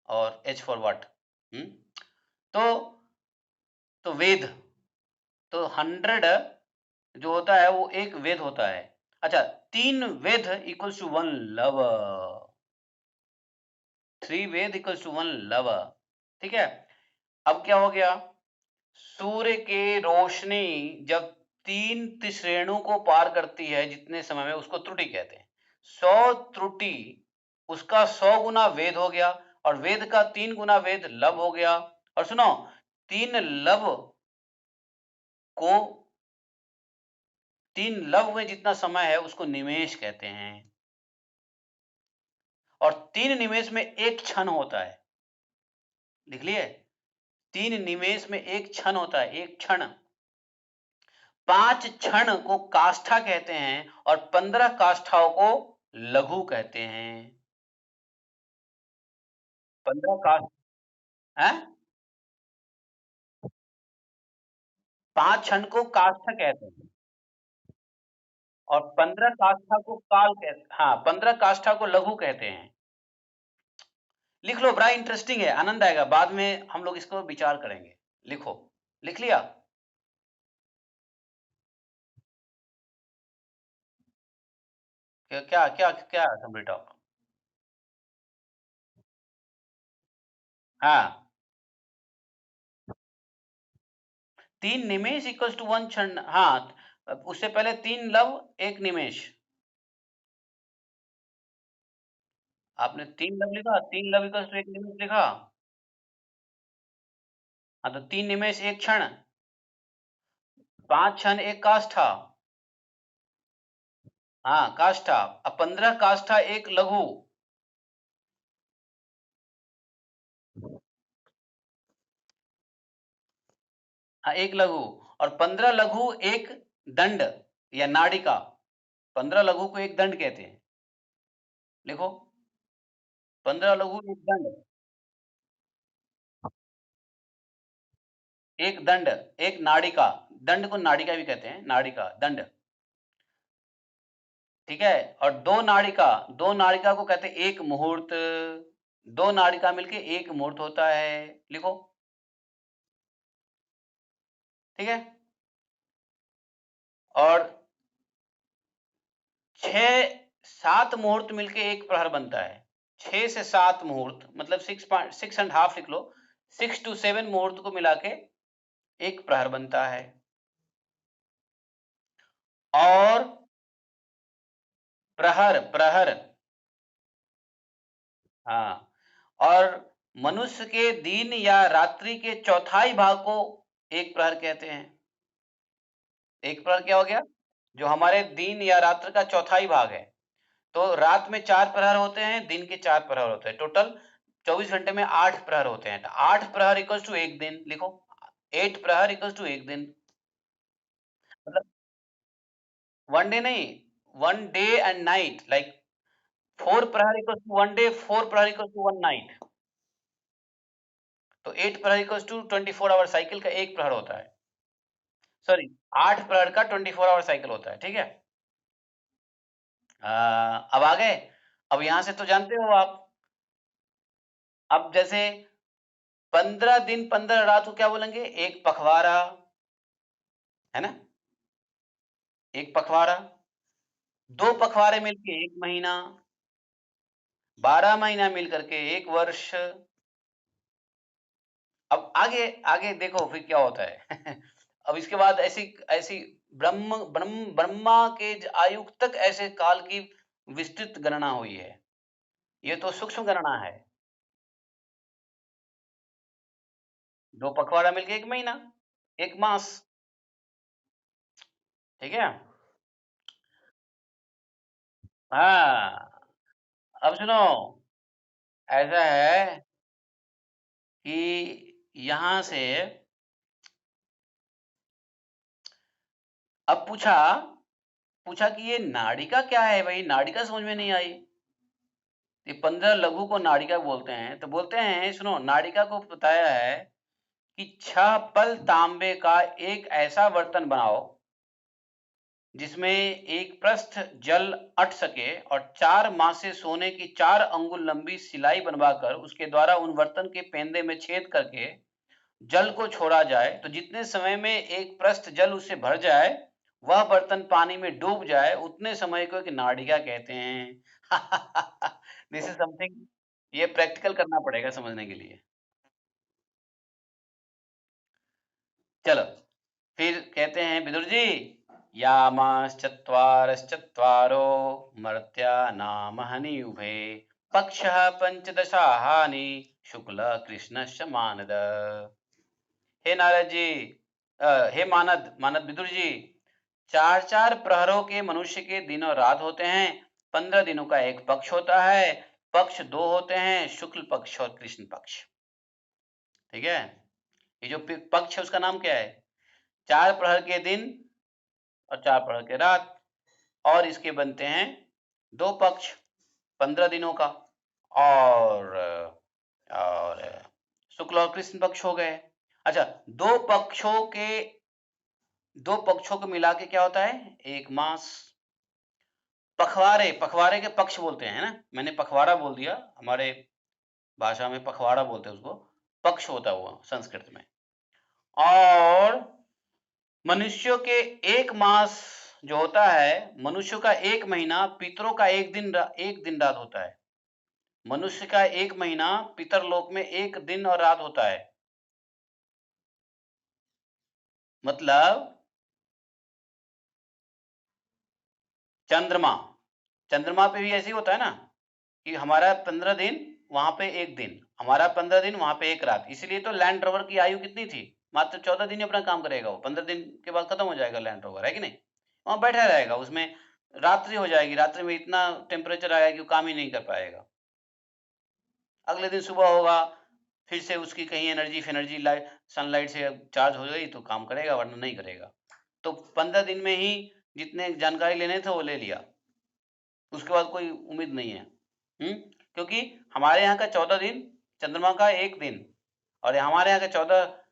और H फॉर व्हाट। तो वेद, तो 100 जो होता है वो एक वेद होता है। अच्छा, 3 Veda equals to 1 love, 3 Veda equals to 1 love. ठीक है? अब क्या हो गया? सूर्य के रोशनी जब 3 त्रिश्रेणु को पार करती है जितने समय में, उसको त्रुटि कहते हैं। 100 त्रुटि, उसका 100 गुना वेद हो गया, और वेद का 3 गुना वेद लव हो गया। और सुनो, 3 लव को, 3 लव में जितना समय है उसको निमेष कहते हैं। और 3 निमेष में 1 क्षण होता है। लिख लिए? 3 निमेष में 1 क्षण होता है, 1 क्षण। 5 क्षण को काष्ठा कहते हैं और 15 काष्ठाओं को लघु कहते हैं। 15 काष्ठ है, 5 क्षण को काष्ठा कहते हैं और 15 काष्ठा को काल कहते हैं। हाँ, 15 काष्ठा को लघु कहते हैं। लिख लो, बड़ा इंटरेस्टिंग है, आनंद आएगा, बाद में हम लोग इसको विचार करेंगे। लिखो, लिख लिया? क्या क्या क्या क्या समरी टॉक? हाँ, 3 निमेष इक्वल्स टू 1 क्षण। हाँ, उससे पहले 3 लव 1 निमेष। आपने 3 लव लिखा, 3 लव इक्वल्स टू 1 निमेष लिखा। हाँ, तो 3 निमेष 1 क्षण, 5 क्षण 1 काष्ठा। हाँ, काष्ठा। अब 15 काष्ठा 1 लघु। हाँ, 1 लघु। और 15 लघु 1 दंड या नाड़िका। 15 लघु को 1 दंड कहते हैं। लिखो, 15 लघु 1 दंड। 1 दंड, 1 नाड़िका। दंड को नाड़िका भी कहते हैं, नाड़िका, दंड। ठीक है। और 2 नाड़िका, 2 नाड़िका को कहते हैं 1 मुहूर्त। 2 नाड़िका मिलके 1 मुहूर्त होता है। लिखो, ठीक है। और 6 7 मुहूर्त मिलके 1 प्रहर बनता है। 6 से 7 मुहूर्त मतलब 6 एंड हाफ लिख लो। 6 to 7 मुहूर्त को मिला के 1 प्रहर बनता है। और प्रहर, प्रहर। हाँ। और मनुष्य के दिन या रात्रि के चौथाई भाग को 1 प्रहर कहते हैं। 1 प्रहर क्या हो गया? जो हमारे दिन या रात्र का चौथाई भाग है। तो रात में 4 प्रहर होते हैं, दिन के 4 प्रहर होते हैं। टोटल 24 घंटे में 8 प्रहर होते हैं। तो 8 प्रहर इक्वल्स टू 1 दिन। लिखो, 8 प्रहर इक्वल्स टू 1 दिन। मतलब 1 डे नहीं, 1 डे एंड नाइट। लाइक 4 प्रहर इक्वल्स टू 1 डे, 4 प्रहर इक्वल्स टू 1 नाइट। तो 8 प्रहर इक्वल्स टू 24 आवर साइकिल का 1 प्रहर होता है। सॉरी, 8 प्रहर का 24 आवर साइकिल होता है। ठीक है। अब आ गए। अब यहां से तो जानते हो आप। अब जैसे 15 दिन 15 रात को क्या बोलेंगे? एक पखवाड़ा, है ना? एक पखवाड़ा। 2 पखवाड़े मिलके 1 महीना। 12 महीना मिल करके 1 वर्ष। अब आगे आगे देखो फिर क्या होता है। अब इसके बाद ऐसी ऐसी ब्रह्मा के आयु तक ऐसे काल की विस्तृत गणना हुई है। ये तो सूक्ष्म गणना है। 2 पखवाड़ा मिलके 1 महीना, 1 मास। ठीक है। हाँ, अब सुनो, ऐसा है कि यहां से अब पूछा पूछा कि ये नाड़िका क्या है भाई? नाड़िका समझ में नहीं आई। ये 15 लघु को नाड़िका बोलते हैं। तो बोलते हैं, सुनो, नाड़िका को बताया है कि 6 पल तांबे का एक ऐसा बर्तन बनाओ जिसमें एक प्रस्थ जल अट सके, और 4 मासे सोने की 4 अंगुल लंबी सिलाई बनवाकर उसके द्वारा उन बर्तन के पेंदे में छेद करके जल को छोड़ा जाए। तो जितने समय में एक प्रस्थ जल उससे भर जाए, वह बर्तन पानी में डूब जाए, उतने समय को एक नाड़िका कहते हैं। दिस इज समथिंग, ये प्रैक्टिकल करना पड़ेगा समझने के लिए। चलो, फिर कहते हैं विदुर जी, यामाश्चत्वारश्चत्वारो मर्त्या नाम हनि उभे पक्षः पंचदशाहानि शुक्ल कृष्णश्च मानद। हे नारद जी, हे मानद मानद विदुर जी, 4 4 प्रहरों के मनुष्य के दिन और रात होते हैं। 15 दिनों का एक पक्ष होता है। पक्ष 2 होते हैं, शुक्ल पक्ष और कृष्ण पक्ष। ठीक है। ये जो पक्ष है उसका नाम क्या है? 4 प्रहर के दिन और 4 प्रहर के रात। और इसके बनते हैं 2 पक्ष 15 दिनों का। और शुक्ल और कृष्ण पक्ष हो गए। अच्छा, 2 पक्षों को मिला के क्या होता है? 1 मास। पखवाड़े, पखवाड़े के पक्ष बोलते हैं ना। मैंने पखवाड़ा बोल दिया, हमारे भाषा में पखवाड़ा बोलते हैं उसको। पक्ष होता है वो संस्कृत में। और मनुष्यों के 1 मास जो होता है, मनुष्य का 1 महीना, पितरों का 1 दिन रात होता है। मनुष्य का 1 महीना पितरलोक में 1 दिन और रात होता है। मतलब चंद्रमा, चंद्रमा पे भी ऐसे ही होता है ना कि हमारा 15 दिन, वहां पे 1 दिन, हमारा 15 दिन, वहां पे 1 रात। इसलिए तो लैंड रोवर की आयु कितनी थी? मात्र 14 दिन ही अपना काम करेगा वो, 15 दिन के बाद खत्म हो जाएगा लैंड रोवर, है कि नहीं? वहां बैठा रहेगा, उसमें रात्रि हो जाएगी, रात्रि में इतना टेम्परेचर आएगा कि वो काम ही नहीं कर पाएगा। अगले दिन सुबह होगा, फिर से उसकी कहीं एनर्जी लाइट, सनलाइट से चार्ज हो गई तो काम करेगा, वरना नहीं करेगा। तो 15 दिन में ही जितने जानकारी लेने थे वो ले लिया, उसके बाद कोई उम्मीद नहीं है। क्योंकि हमारे यहाँ का 14 दिन, चंद्रमा का 1 दिन, और हमारे यहाँ का 14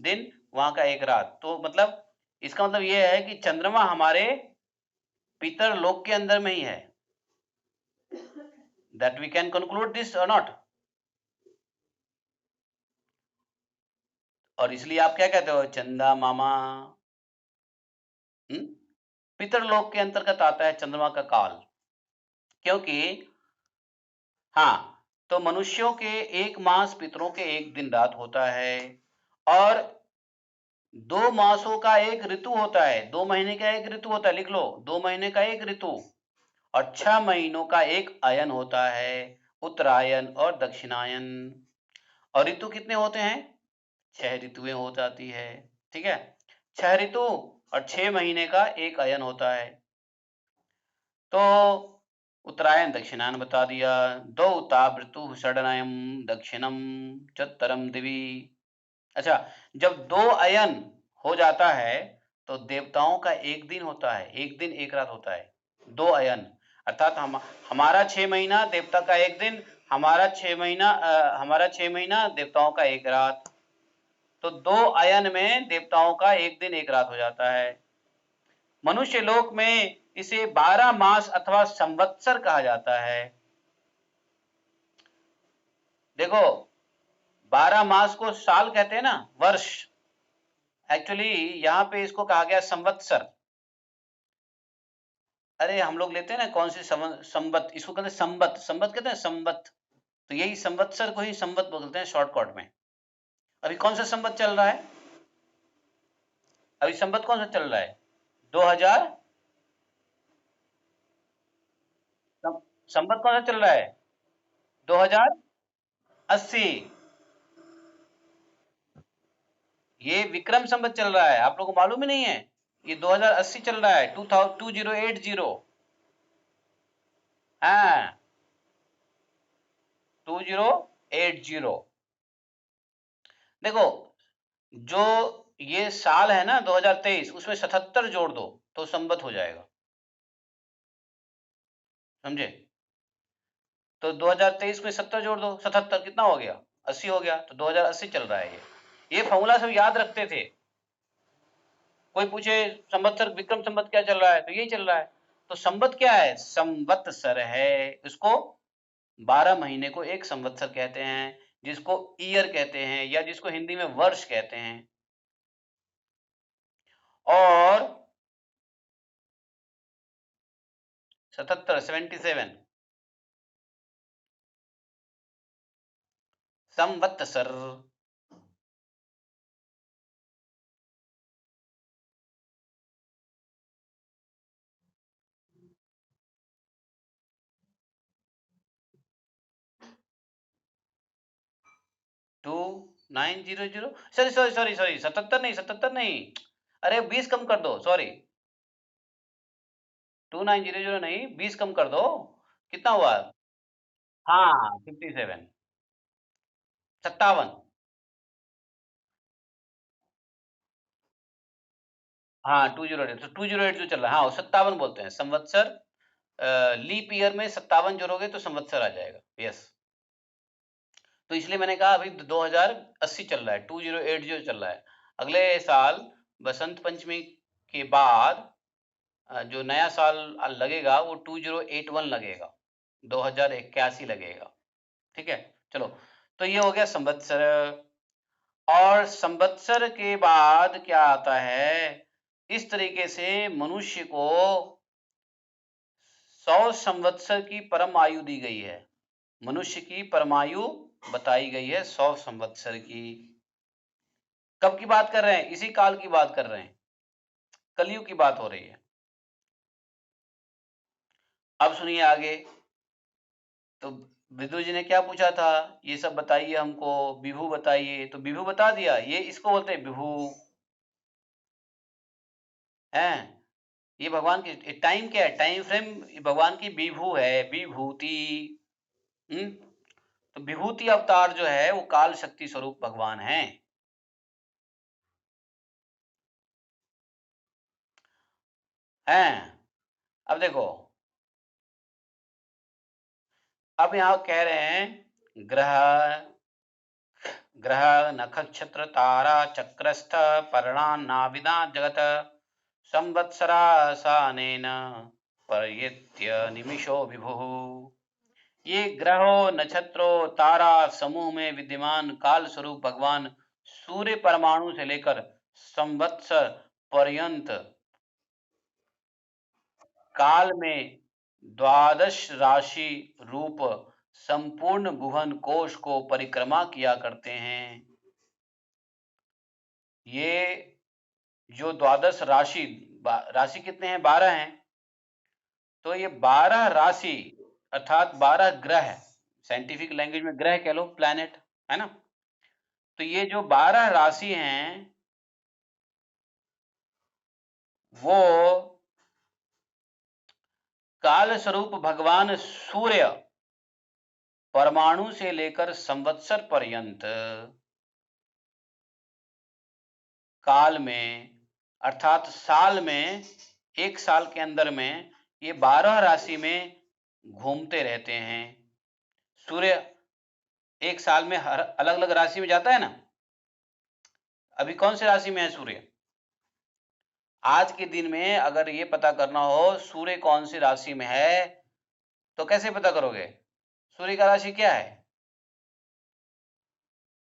दिन, वहां का 1 रात। तो मतलब इसका मतलब ये है कि चंद्रमा हमारे पितर लोक के अंदर में ही है। That we can conclude this और नॉट। और इसलिए आप क्या कहते हो, चंदा मामा। पितरलोक के अंतर्गत आता है चंद्रमा का काल, क्योंकि हाँ, तो मनुष्यों के 1 मास, पितरों के 1 दिन रात होता है, और 2 मासों का 1 ऋतु होता है, 2 महीने का 1 ऋतु होता है, लिख लो, 2 महीने का 1 ऋतु, और 6 महीनों का 1 अयन होता है, उत्तरायण और दक्षिणायन। और ऋतु कितने होते हैं? 6 ऋतुएं हो जाती है, ठीक है? 6 ऋतु और 6 महीने का 1 अयन होता है। तो उत्तरायण दक्षिणायन बता दिया। द्वौ ऋतु षडनयम दक्षिणम चोत्तरम दिवि। अच्छा, जब 2 अयन हो जाता है तो देवताओं का 1 दिन होता है, 1 दिन 1 रात होता है। 2 अयन अर्थात हमारा 6 महीना, देवता का 1 दिन, हमारा 6 महीना देवताओं का 1 रात। तो 2 अयन में देवताओं का 1 दिन 1 रात हो जाता है। मनुष्य लोक में इसे 12 मास अथवा संवत्सर कहा जाता है। देखो, 12 मास को साल कहते हैं ना, वर्ष। एक्चुअली यहां पे इसको कहा गया संवत्सर। अरे हम लोग लेते हैं ना कौन सी संवत, इसको कहते हैं संवत, संवत कहते हैं संवत। तो यही संवत्सर को ही संवत बोलते हैं शॉर्टकट में। अभी कौन सा संवत चल रहा है? अभी संवत कौन सा चल रहा है? 2000। संवत कौन सा चल रहा है? 2080। ये विक्रम संवत चल रहा है, आप लोगों को मालूम ही नहीं है? ये 2080 चल रहा है, 2080। हाँ, 2080। देखो, जो ये साल है ना 2023, उसमें 77 जोड़ दो तो संवत हो जाएगा, समझे? तो 2023 में 70 जोड़ दो, 77 कितना हो गया? 80 हो गया। तो 2080 चल रहा है ये फॉर्मूला सब याद रखते थे। कोई पूछे संवत्सर विक्रम संवत क्या चल रहा है, तो यही चल रहा है। तो संवत क्या है? संवत्सर है। इसको 12 महीने को एक संवत्सर कहते हैं, जिसको ईयर कहते हैं, या जिसको हिंदी में वर्ष कहते हैं। और 77 संवत्सर। 2900, सॉरी सॉरी सॉरी सॉरी, 77 नहीं, अरे 20 कम कर दो, सॉरी। 2900 नहीं, 20 कम कर दो, कितना हुआ? हाँ, 57, 57। हाँ, 208, तो 208 जो चल रहा है, हाँ 57 बोलते हैं संवत्सर। लीप ईयर में 57 जोड़ोगे तो संवत्सर आ जाएगा, यस। तो इसलिए मैंने कहा अभी 2080 चल रहा है, 2080 चल रहा है। अगले साल बसंत पंचमी के बाद जो नया साल लगेगा वो 2081 लगेगा, 2081 लगेगा, ठीक है? चलो, तो ये हो गया संवत्सर। और संवत्सर के बाद क्या आता है? इस तरीके से मनुष्य को 100 संवत्सर की परम आयु दी गई है। मनुष्य की परमायु बताई गई है 100 संवत्सर की। कब की बात कर रहे हैं? इसी काल की बात कर रहे हैं, कलयुग की बात हो रही है। अब सुनिए आगे। तो विदुर जी ने क्या पूछा था? ये सब बताइए हमको, विभु बताइए। तो विभु बता दिया, ये इसको बोलते हैं विभु है। ये भगवान की टाइम क्या है? टाइम फ्रेम भगवान की विभु है, विभूति। तो विभूति अवतार जो है वो काल शक्ति स्वरूप भगवान है। हैं? अब देखो, अब यहाँ कह रहे हैं ग्रह ग्रह नक्षत्र तारा चक्रस्थ पर्णान्नाविदा जगत संवत्सरासानेन पर्यत्य निमिषो विभुः। ये ग्रहों नक्षत्रों तारा समूह में विद्यमान काल स्वरूप भगवान सूर्य परमाणु से लेकर संवत्सर पर्यंत काल में द्वादश राशि रूप संपूर्ण भुवन कोश को परिक्रमा किया करते हैं। ये जो द्वादश राशि, राशि कितने हैं? 12 हैं। तो ये 12 राशि अर्थात 12 ग्रह, साइंटिफिक लैंग्वेज में ग्रह कह लो, प्लैनेट, है ना। तो ये जो 12 राशि हैं वो काल स्वरूप भगवान सूर्य परमाणु से लेकर संवत्सर पर्यंत काल में अर्थात साल में, एक साल के अंदर में ये 12 राशि में घूमते रहते हैं। सूर्य एक साल में हर अलग अलग राशि में जाता है ना। अभी कौन सी राशि में है सूर्य? आज के दिन में अगर ये पता करना हो सूर्य कौन सी राशि में है तो कैसे पता करोगे? सूर्य का राशि क्या है?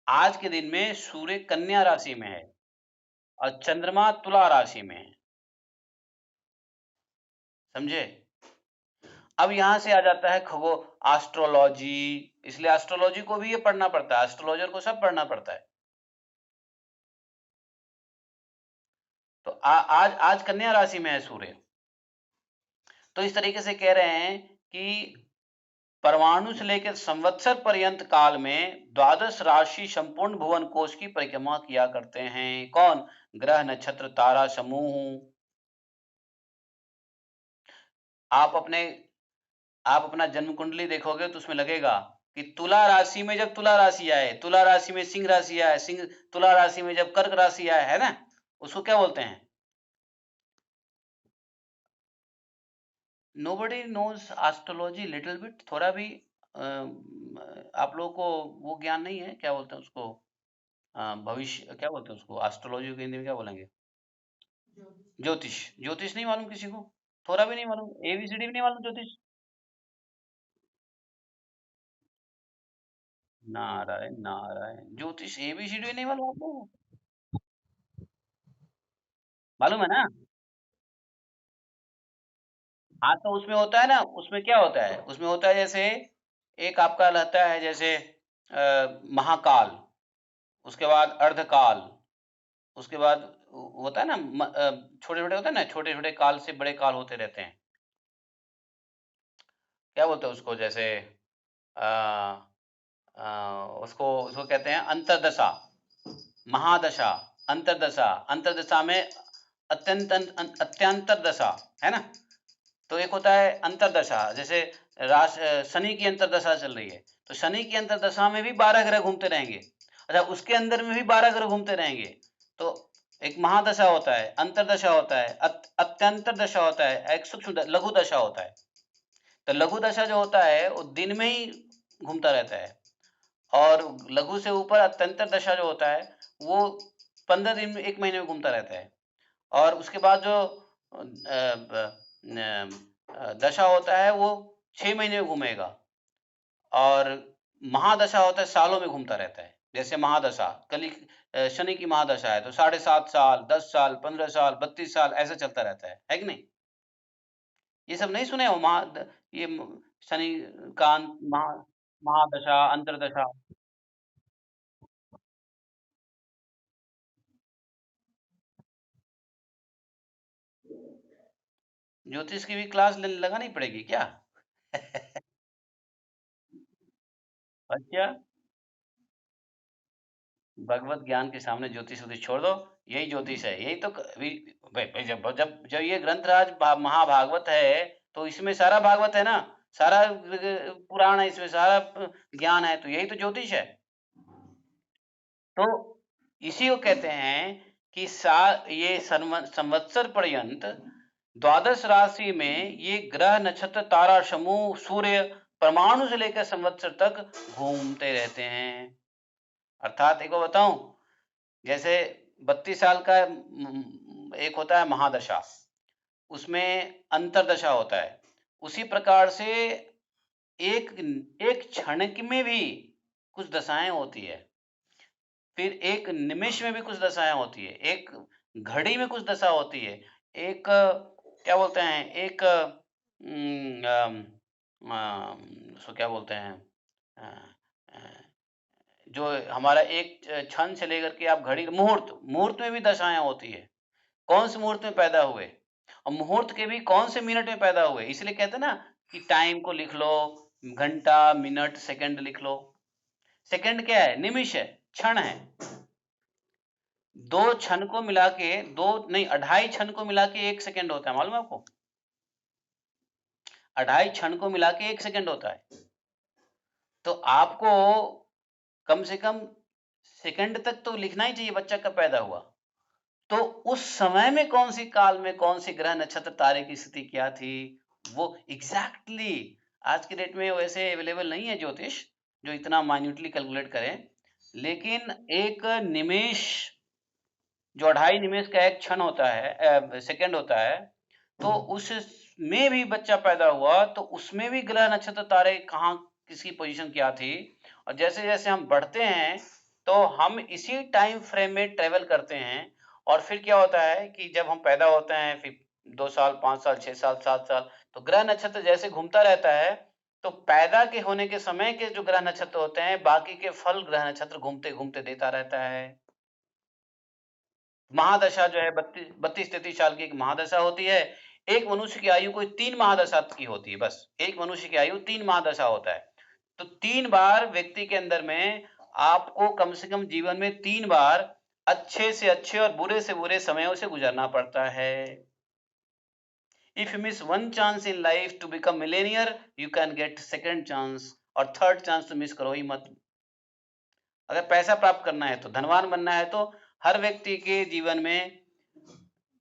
आज के दिन में सूर्य कन्या राशि में है और चंद्रमा तुला राशि में है। समझे? अब यहां से आ जाता है खगो एस्ट्रोलॉजी। इसलिए एस्ट्रोलॉजी को भी ये पढ़ना पड़ता है, एस्ट्रोलॉजर को सब पढ़ना पड़ता है। तो आज कन्या राशि में है सूर्य। तो इस तरीके से कह रहे हैं कि परमाणु से लेकर संवत्सर पर्यंत काल में द्वादश राशि संपूर्ण भुवन कोश की परिक्रमा किया करते हैं। कौन? ग्रह नक्षत्र तारा समूह। आप अपने आप अपना जन्म कुंडली देखोगे तो उसमें लगेगा कि तुला राशि में जब तुला राशि आए, तुला राशि में सिंह राशि आए, सिंह तुला राशि में जब कर्क राशि आए, है ना, उसको क्या बोलते हैं? Nobody knows astrology little bit, थोड़ा भी आप लोगों को वो ज्ञान नहीं है, क्या बोलते हैं उसको, भविष्य क्या बोलते हैं उसको, एस्ट्रोलॉजी को हिंदी में क्या बोलेंगे? ज्योतिष। ज्योतिष नहीं मालूम किसी को? थोड़ा भी नहीं मालूम? एबीसीडी भी नहीं मालूम ज्योतिष? नारायण नारायण, ज्योतिष एबीसीडी नहीं मालूम आपको? मालूम है ना? हाँ, तो उसमें होता है ना, उसमें क्या होता है, उसमें होता है जैसे एक आपका रहता है जैसे महाकाल, उसके बाद अर्धकाल, उसके बाद होता है ना छोटे छोटे होते हैं ना, छोटे छोटे काल से बड़े काल होते रहते हैं। क्या बोलते हैं उसको, जैसे आ, उसको उसको कहते हैं अंतरदशा, महादशा, अंतरदशा। अंतरदशा में अत्यंतर दशा, है ना। तो एक होता है अंतरदशा, जैसे शनि की अंतरदशा चल रही है तो शनि की अंतरदशा में भी 12 ग्रह घूमते रहेंगे। अच्छा, उसके अंदर में भी 12 ग्रह घूमते रहेंगे। तो एक महादशा होता है, अंतरदशा होता है, अत्यंतर दशा होता है, एक सूक्ष्म लघु दशा होता है। तो लघु दशा जो होता है वो दिन में ही घूमता रहता है, और लघु से ऊपर अत्यंतर दशा जो होता है वो 15 दिन में, 1 महीने में घूमता रहता है। और उसके बाद जो दशा होता है वो 6 महीने में घूमेगा। और महादशा होता है सालों में घूमता रहता है। जैसे महादशा शनि की महादशा है तो 7.5 साल, 10 साल, 15 साल, 32 साल ऐसे चलता रहता है कि नहीं? ये सब नहीं सुने हो ये शनि का महादशा, अंतरदशा। ज्योतिष की भी क्लास लगानी पड़ेगी क्या? अच्छा, भगवत ज्ञान के सामने ज्योतिष व्योतिष छोड़ दो। यही ज्योतिष है, यही तो जब जब जब ये ग्रंथराज महाभागवत है तो इसमें सारा भागवत है ना, सारा पुराण है, इसमें सारा ज्ञान है, तो यही तो ज्योतिष है। तो इसी को कहते हैं कि ये संवत्सर पर्यंत द्वादश राशि में ये ग्रह नक्षत्र तारा समूह सूर्य परमाणु से लेकर संवत्सर तक घूमते रहते हैं। अर्थात एक बार बताऊं, जैसे 32 साल का एक होता है महादशा, उसमें अंतरदशा होता है। उसी प्रकार से एक एक क्षण में भी कुछ दशाएं होती है, फिर एक निमिष में भी कुछ दशाएं होती है, एक घड़ी में कुछ दशा होती है, एक क्या बोलते हैं, एक उसको क्या बोलते हैं, अ, अ, जो हमारा एक क्षण से लेकर के आप घड़ी मुहूर्त, मुहूर्त में भी दशाएं होती है। कौन से मुहूर्त में पैदा हुए और मुहूर्त के भी कौन से मिनट में पैदा हुए, इसलिए कहते हैं ना कि टाइम को लिख लो, घंटा मिनट सेकंड लिख लो। सेकंड क्या है? निमिष है, क्षण है। दो क्षण को मिला के, दो नहीं 2.5 क्षण को मिला के 1 सेकंड होता है, मालूम है आपको? 2.5 क्षण को मिला के 1 सेकंड होता है। तो आपको कम से कम सेकंड तक तो लिखना ही चाहिए बच्चा कब पैदा हुआ। तो उस समय में कौन सी काल में कौन सी ग्रह नक्षत्र तारे की स्थिति क्या थी, वो एग्जैक्टली आज के डेट में वैसे अवेलेबल नहीं है ज्योतिष जो इतना माइन्यूटली कैलकुलेट करें। लेकिन एक निमेश, जो 2.5 निमेष का एक क्षण होता है, सेकंड होता है, तो उसमें भी बच्चा पैदा हुआ तो उसमें भी ग्रह नक्षत्र तारे कहाँ किसकी पोजीशन क्या थी। और जैसे जैसे हम बढ़ते हैं तो हम इसी टाइम फ्रेम में ट्रेवल करते हैं। और फिर क्या होता है कि जब हम पैदा होते हैं, फिर 2 साल, 5 साल, 6 साल, 7 साल, तो ग्रह नक्षत्र जैसे घूमता रहता है, तो पैदा के होने के समय के जो ग्रह नक्षत्र होते हैं, बाकी के फल ग्रह नक्षत्र घूमते घूमते देता रहता है। महादशा जो है 32-33 साल की एक महादशा होती है। एक मनुष्य की आयु कोई 3 महादशा की होती है, बस एक मनुष्य की आयु 3 महादशा होता है। तो 3 बार व्यक्ति के अंदर में आपको कम से कम जीवन में 3 बार अच्छे से अच्छे और बुरे से बुरे समयों से गुजरना पड़ता है। If you miss one chance in life to become millionaire, you can get second chance, और थर्ड चांस तो मिस करो ही मत। अगर पैसा प्राप्त करना है तो, धनवान बनना है तो, हर व्यक्ति के जीवन में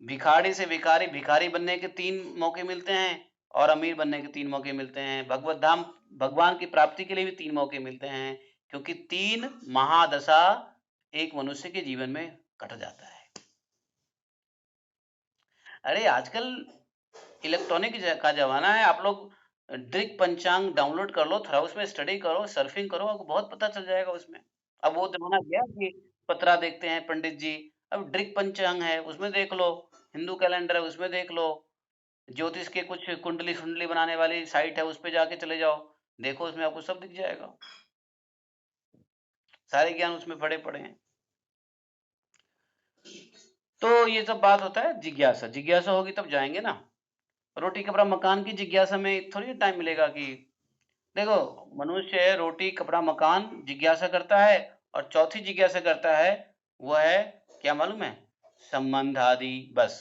भिखारी से भिखारी, भिखारी बनने के 3 मौके मिलते हैं और अमीर बनने के 3 मौके मिलते हैं। भगवत धाम, भगवान की प्राप्ति के लिए भी 3 मौके मिलते हैं, क्योंकि 3 महादशा एक मनुष्य के जीवन में कट जाता है। अरे आजकल इलेक्ट्रॉनिक का जमाना है, आप लोग दृक पंचांग डाउनलोड कर लो, थोड़ा उसमें स्टडी करो, सर्फिंग करो, आपको बहुत पता चल जाएगा उसमें। अब वो जमाना गया कि पत्रा देखते हैं पंडित जी, अब दृक पंचांग है उसमें देख लो, हिंदू कैलेंडर है उसमें देख लो, ज्योतिष के कुछ कुंडली शुंडली बनाने वाली साइट है उस पे जाके चले जाओ, देखो उसमें आपको सब दिख जाएगा, सारे ज्ञान उसमें पड़े पड़े हैं। तो ये सब बात होता है जिज्ञासा, जिज्ञासा होगी तब जाएंगे ना। रोटी कपड़ा मकान की जिज्ञासा में थोड़ी टाइम मिलेगा कि, देखो मनुष्य रोटी कपड़ा मकान जिज्ञासा करता है, और चौथी जिज्ञासा करता है, वो है क्या मालूम है? संबंध आदि, बस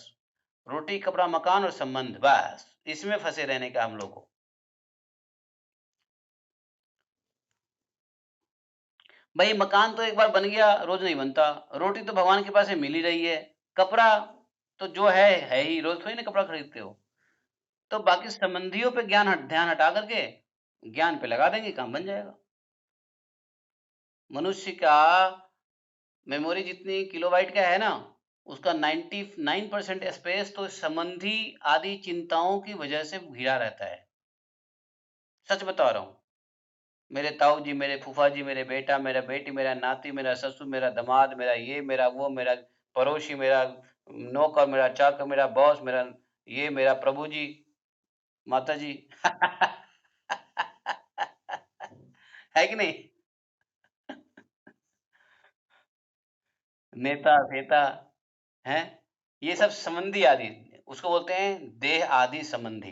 रोटी कपड़ा मकान और संबंध, बस इसमें फंसे रहने का हम लोग को। भाई मकान तो एक बार बन गया, रोज नहीं बनता। रोटी तो भगवान के पास से मिल ही रही है। कपड़ा तो जो है ही, रोज थोड़ी ना कपड़ा खरीदते हो। तो बाकी संबंधियों पे ध्यान हटा करके ज्ञान पे लगा देंगे, काम बन जाएगा। मनुष्य का मेमोरी जितनी किलोबाइट का है ना, उसका 99% स्पेस तो संबंधी आदि चिंताओं की वजह से घिरा रहता है। सच बता रहा हूँ। मेरे ताऊ जी, मेरे फूफा जी, मेरे बेटा, मेरा बेटी, मेरा नाती, मेरा ससुर, मेरा दामाद, मेरा ये, मेरा वो, मेरा पड़ोसी, मेरा नौकर, मेरा चाकर, मेरा बॉस, मेरा ये, मेरा प्रभु जी, माता जी। है कि नहीं? नेता, फेता, हैं? ये सब संबंधी आदि, उसको बोलते हैं देह आदि संबंधी।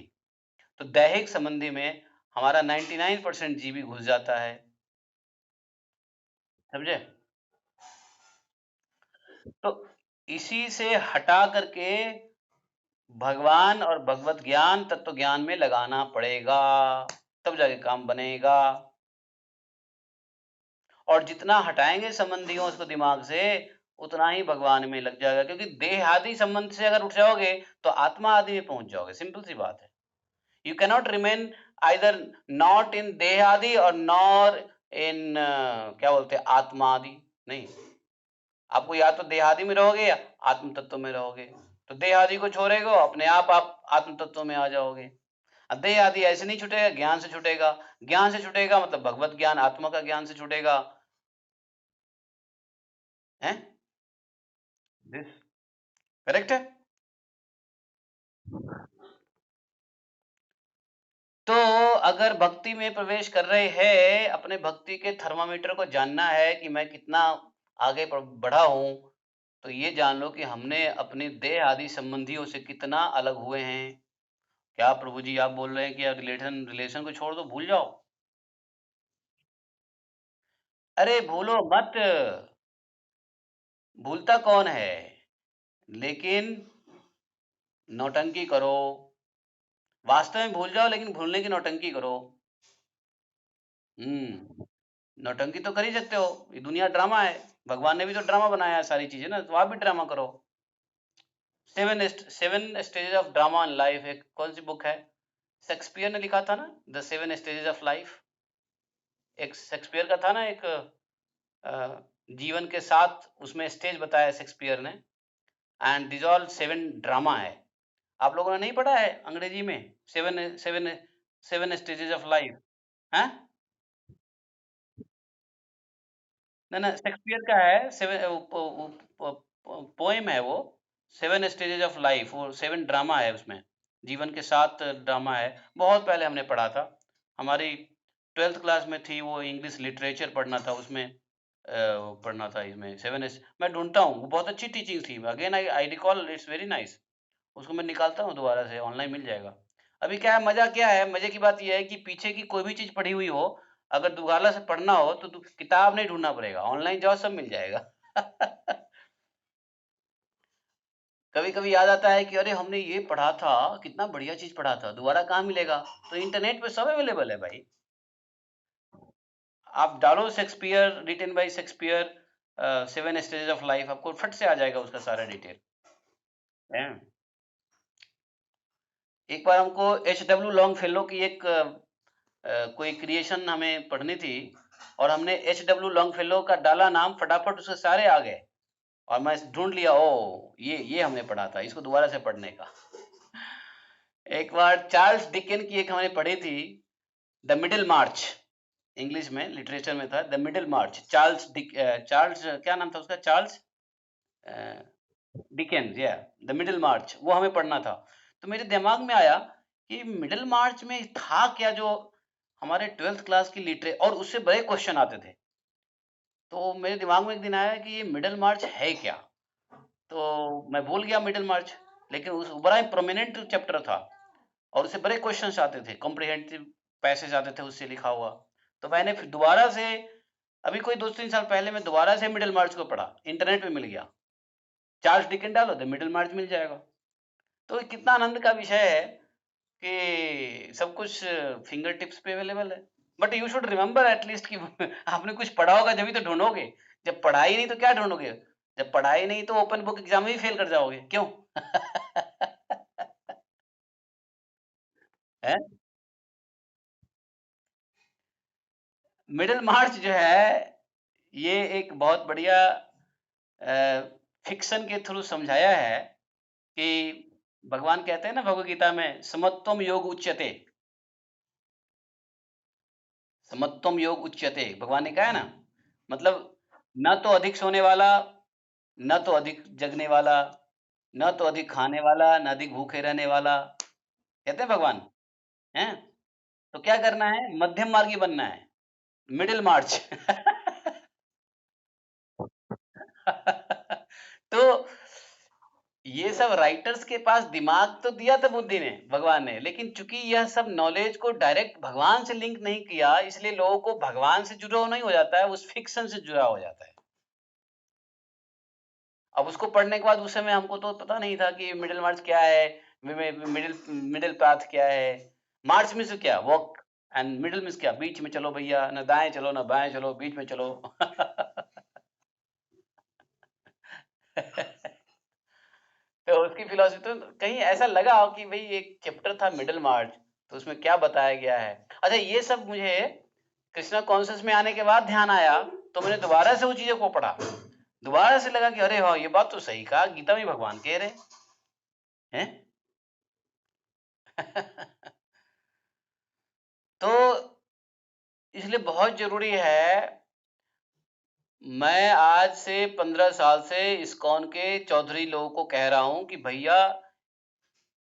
तो दैहिक संबंधी में हमारा 99% जीवी घुस जाता है, समझे? तो इसी से हटा करके भगवान और भगवत ज्ञान, तत्व ज्ञान में लगाना पड़ेगा, तब जाके काम बनेगा। और जितना हटाएंगे संबंधियों उसको दिमाग से, उतना ही भगवान में लग जाएगा, क्योंकि देह आदि संबंध से अगर उठ जाओगे तो आत्मा आदि में पहुंच जाओगे, सिंपल सी बात है। You cannot remain either not in देह आदि और नॉर इन क्या बोलते हैं आत्मा आदि, नहीं। आपको या तो देहादि में रहोगे या आत्म तत्व में रहोगे। तो देहादि को छोड़ेगा अपने आप आत्म तत्व में आ जाओगे। अब देहादि ऐसे नहीं छूटेगा, ज्ञान से छूटेगा। ज्ञान से छूटेगा मतलब भगवत ज्ञान, आत्मा का ज्ञान से छूटेगा, है दिस करेक्ट है? तो अगर भक्ति में प्रवेश कर रहे हैं, अपने भक्ति के थर्मामीटर को जानना है कि मैं कितना आगे बढ़ा हूं, तो ये जान लो कि हमने अपने देह आदि संबंधियों से कितना अलग हुए हैं। क्या प्रभु जी आप बोल रहे हैं कि रिलेशन रिलेशन को छोड़ दो, भूल जाओ? अरे भूलो मत, भूलता कौन है? लेकिन नौटंकी करो। वास्तव में भूल जाओ लेकिन भूलने की नौटंकी करो। नौटंकी तो कर ही सकते हो, ये दुनिया ड्रामा है। भगवान ने भी तो ड्रामा बनाया है सारी चीजें ना, तो आप भी ड्रामा करो। Seven stages of drama in life, एक कौन सी बुक है? शेक्सपियर ने लिखा था ना, the seven stages of life. एक शेक्सपियर का था ना एक जीवन के साथ उसमें स्टेज बताया शेक्सपियर ने। And this all seven drama है। आप लोगों ने नहीं पढ़ा है अंग्रेजी में? Seven seven seven stages of life है ना? ना, शेक्सपियर का है सेवन, पोएम है वो। सेवन स्टेजेस ऑफ लाइफ, वो सेवन ड्रामा है उसमें, जीवन के साथ ड्रामा है। बहुत पहले हमने पढ़ा था, हमारी 12th क्लास में थी वो, इंग्लिश लिटरेचर पढ़ना था उसमें, पढ़ना था इसमें सेवन। मैं ढूंढता हूँ, वो बहुत अच्छी टीचिंग थी। Again I I recall, it's very nice. उसको मैं निकालता हूँ दोबारा से, ऑनलाइन मिल जाएगा। अभी क्या है, मजा क्या है, मजे की बात यह है कि पीछे की कोई भी चीज पढ़ी हुई हो, अगर दोबारा से पढ़ना हो तो किताब नहीं ढूंढना पड़ेगा, ऑनलाइन जाओ सब मिल जाएगा। कभी कभी याद आता है कि अरे हमने ये पढ़ा था, कितना बढ़िया चीज पढ़ा था, दोबारा कहाँ मिलेगा? तो इंटरनेट पे सब अवेलेबल है भाई। आप डालो Shakespeare, written by Shakespeare, seven stages of life, आपको फट से आ जाएगा उसका सारा डिटेल है। एक बार हमको H.W. लॉन्ग फेलो की एक कोई क्रिएशन हमें पढ़नी थी, और हमने H.W. लॉन्ग फेलो का डाला नाम, फटाफट उसके सारे आ गए, और मैं ढूंढ लिया, ओ ये हमने पढ़ा था, इसको दोबारा से पढ़ने का। एक बार चार्ल्स डिकेन की एक हमने पढ़ी थी, द मिडिल मार्च। इंग्लिश में लिटरेचर में था द मिडिल मार्च, चार्ल्स क्या नाम था उसका, चार्ल्स डिकेन्स, या द मिडिल मार्च, वो हमें पढ़ना था। तो मेरे दिमाग में आया कि मिडिल मार्च में था क्या, जो हमारे 12th क्लास की लिटरे, और उससे बड़े क्वेश्चन आते थे। तो मेरे दिमाग में एक दिन आया कि ये मिडिल मार्च है क्या। तो मैं भूल गया मिडिल मार्च, लेकिन उस बड़ा ही प्रोमिनेंट चैप्टर था, और उससे बड़े क्वेश्चंस आते थे, कॉम्प्रिहेंसिव पैसेज आते थे उससे लिखा हुआ। तो मैंने फिर दोबारा से, अभी कोई 2-3 साल पहले मैं दोबारा से मिडिल मार्च को पढ़ा, इंटरनेट पे मिल गया। चार्ल्स डिकेन डालो द मिडिल मार्च मिल जाएगा। तो ये कितना आनंद का विषय है कि सब कुछ फिंगर टिप्स पे अवेलेबल है। But you should remember at least कि आपने कुछ पढ़ा होगा जब ही तो ढूंढोगे। जब पढ़ाई नहीं तो क्या ढूंढोगे? जब पढ़ाई नहीं तो ओपन बुक एग्जाम में भी फेल कर जाओगे, क्यों? है? मिडिल मार्च जो है, ये एक बहुत बढ़िया फिक्शन के थ्रू समझाया है कि भगवान कहते हैं ना भगवत गीता में, समत्वम योग उच्यते। समत्वम योग उच्यते, भगवान ने कहा है ना। मतलब न तो अधिक सोने वाला, न तो अधिक जगने वाला, न तो अधिक खाने वाला, न अधिक भूखे रहने वाला, कहते हैं भगवान, हैं? तो क्या करना है? मध्यम मार्गी बनना है, मिडिल मार्च। तो ये सब राइटर्स के पास दिमाग तो दिया था बुद्धि ने, भगवान ने, लेकिन चूंकि यह सब नॉलेज को डायरेक्ट भगवान से लिंक नहीं किया, इसलिए लोगों को भगवान से जुड़ा नहीं हो जाता है, उस फिक्शन से जुड़ा हो जाता है। अब उसको पढ़ने के बाद उस समय हमको तो पता नहीं था कि मिडिल मार्च क्या है, मिडिल मिडिल पाथ क्या है। मार्च में से क्या, वॉक, एंड मिडिल में से क्या, बीच में चलो भैया, न दाएं चलो न बाएं चलो, बीच में चलो। तो उसकी फिलॉसफी तो कहीं ऐसा लगा हो कि भाई एक चैप्टर था मिडिल मार्च, तो उसमें क्या बताया गया है। अच्छा, ये सब मुझे कृष्णा कॉन्शियस में आने के बाद ध्यान आया, तो मैंने दोबारा से वो चीजों को पढ़ा। दोबारा से लगा कि अरे हाँ, ये बात तो सही कहा, गीता में भगवान कह रहे हैं। तो इसलिए बहुत जरूरी है। मैं आज से 15 साल से इस्कॉन के चौधरी लोगों को कह रहा हूं कि भैया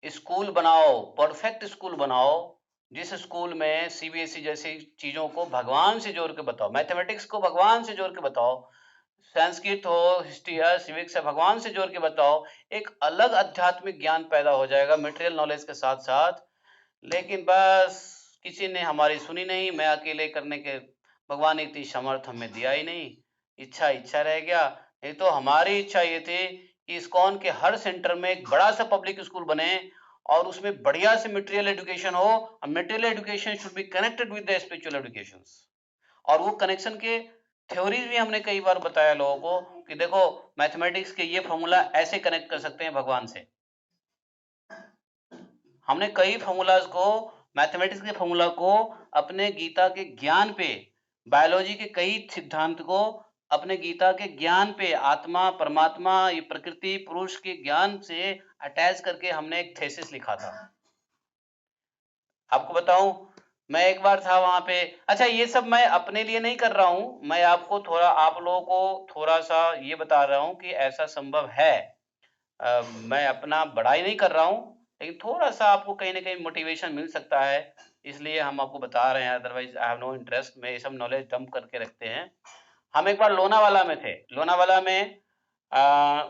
स्कूल बनाओ, परफेक्ट स्कूल बनाओ, जिस स्कूल में सीबीएसई जैसी चीजों को भगवान से जोड़ के बताओ, मैथमेटिक्स को भगवान से जोड़ के बताओ, संस्कृत हो, हिस्ट्री है, सिविक्स है, भगवान से जोड़ के बताओ। एक अलग आध्यात्मिक ज्ञान पैदा हो जाएगा मटेरियल नॉलेज के साथ साथ। लेकिन बस किसी ने हमारी सुनी नहीं, मैं अकेले करने के भगवान ने इतनी समर्थ हमें दिया ही नहीं। इच्छा इच्छा रह गया। नहीं तो हमारी इच्छा ये थी कि इस्कॉन के हर सेंटर में एक बड़ा सा पब्लिक स्कूल बने और उसमें बढ़िया से मटेरियल एजुकेशन हो, और material education should be connected with the spiritual education. और वो कनेक्शन के थ्योरीज भी हमने कई बार बताया लोगों को कि देखो, मैथमेटिक्स के ये फॉर्मूला ऐसे कनेक्ट कर सकते हैं भगवान से। हमने कई फॉर्मूलाज को, मैथमेटिक्स के फॉर्मूला को अपने गीता के ज्ञान पे, बायोलॉजी के कई सिद्धांत को अपने गीता के ज्ञान पे, आत्मा परमात्मा ये प्रकृति पुरुष के ज्ञान से अटैच करके हमने एक थेसिस लिखा था। आपको बताऊं, मैं एक बार था वहां पे। अच्छा, ये सब मैं अपने लिए नहीं कर रहा हूं, मैं आपको थोड़ा, आप लोगों को थोड़ा सा ये बता रहा हूं कि ऐसा संभव है। मैं अपना बड़ाई नहीं कर रहा हूँ, लेकिन थोड़ा सा आपको कहीं ना कहीं मोटिवेशन मिल सकता है, इसलिए हम आपको बता रहे हैं। Otherwise I have no interest, में ये सब नॉलेज डंप करके रखते हैं। हम एक बार लोनावाला में थे। लोनावाला में आ,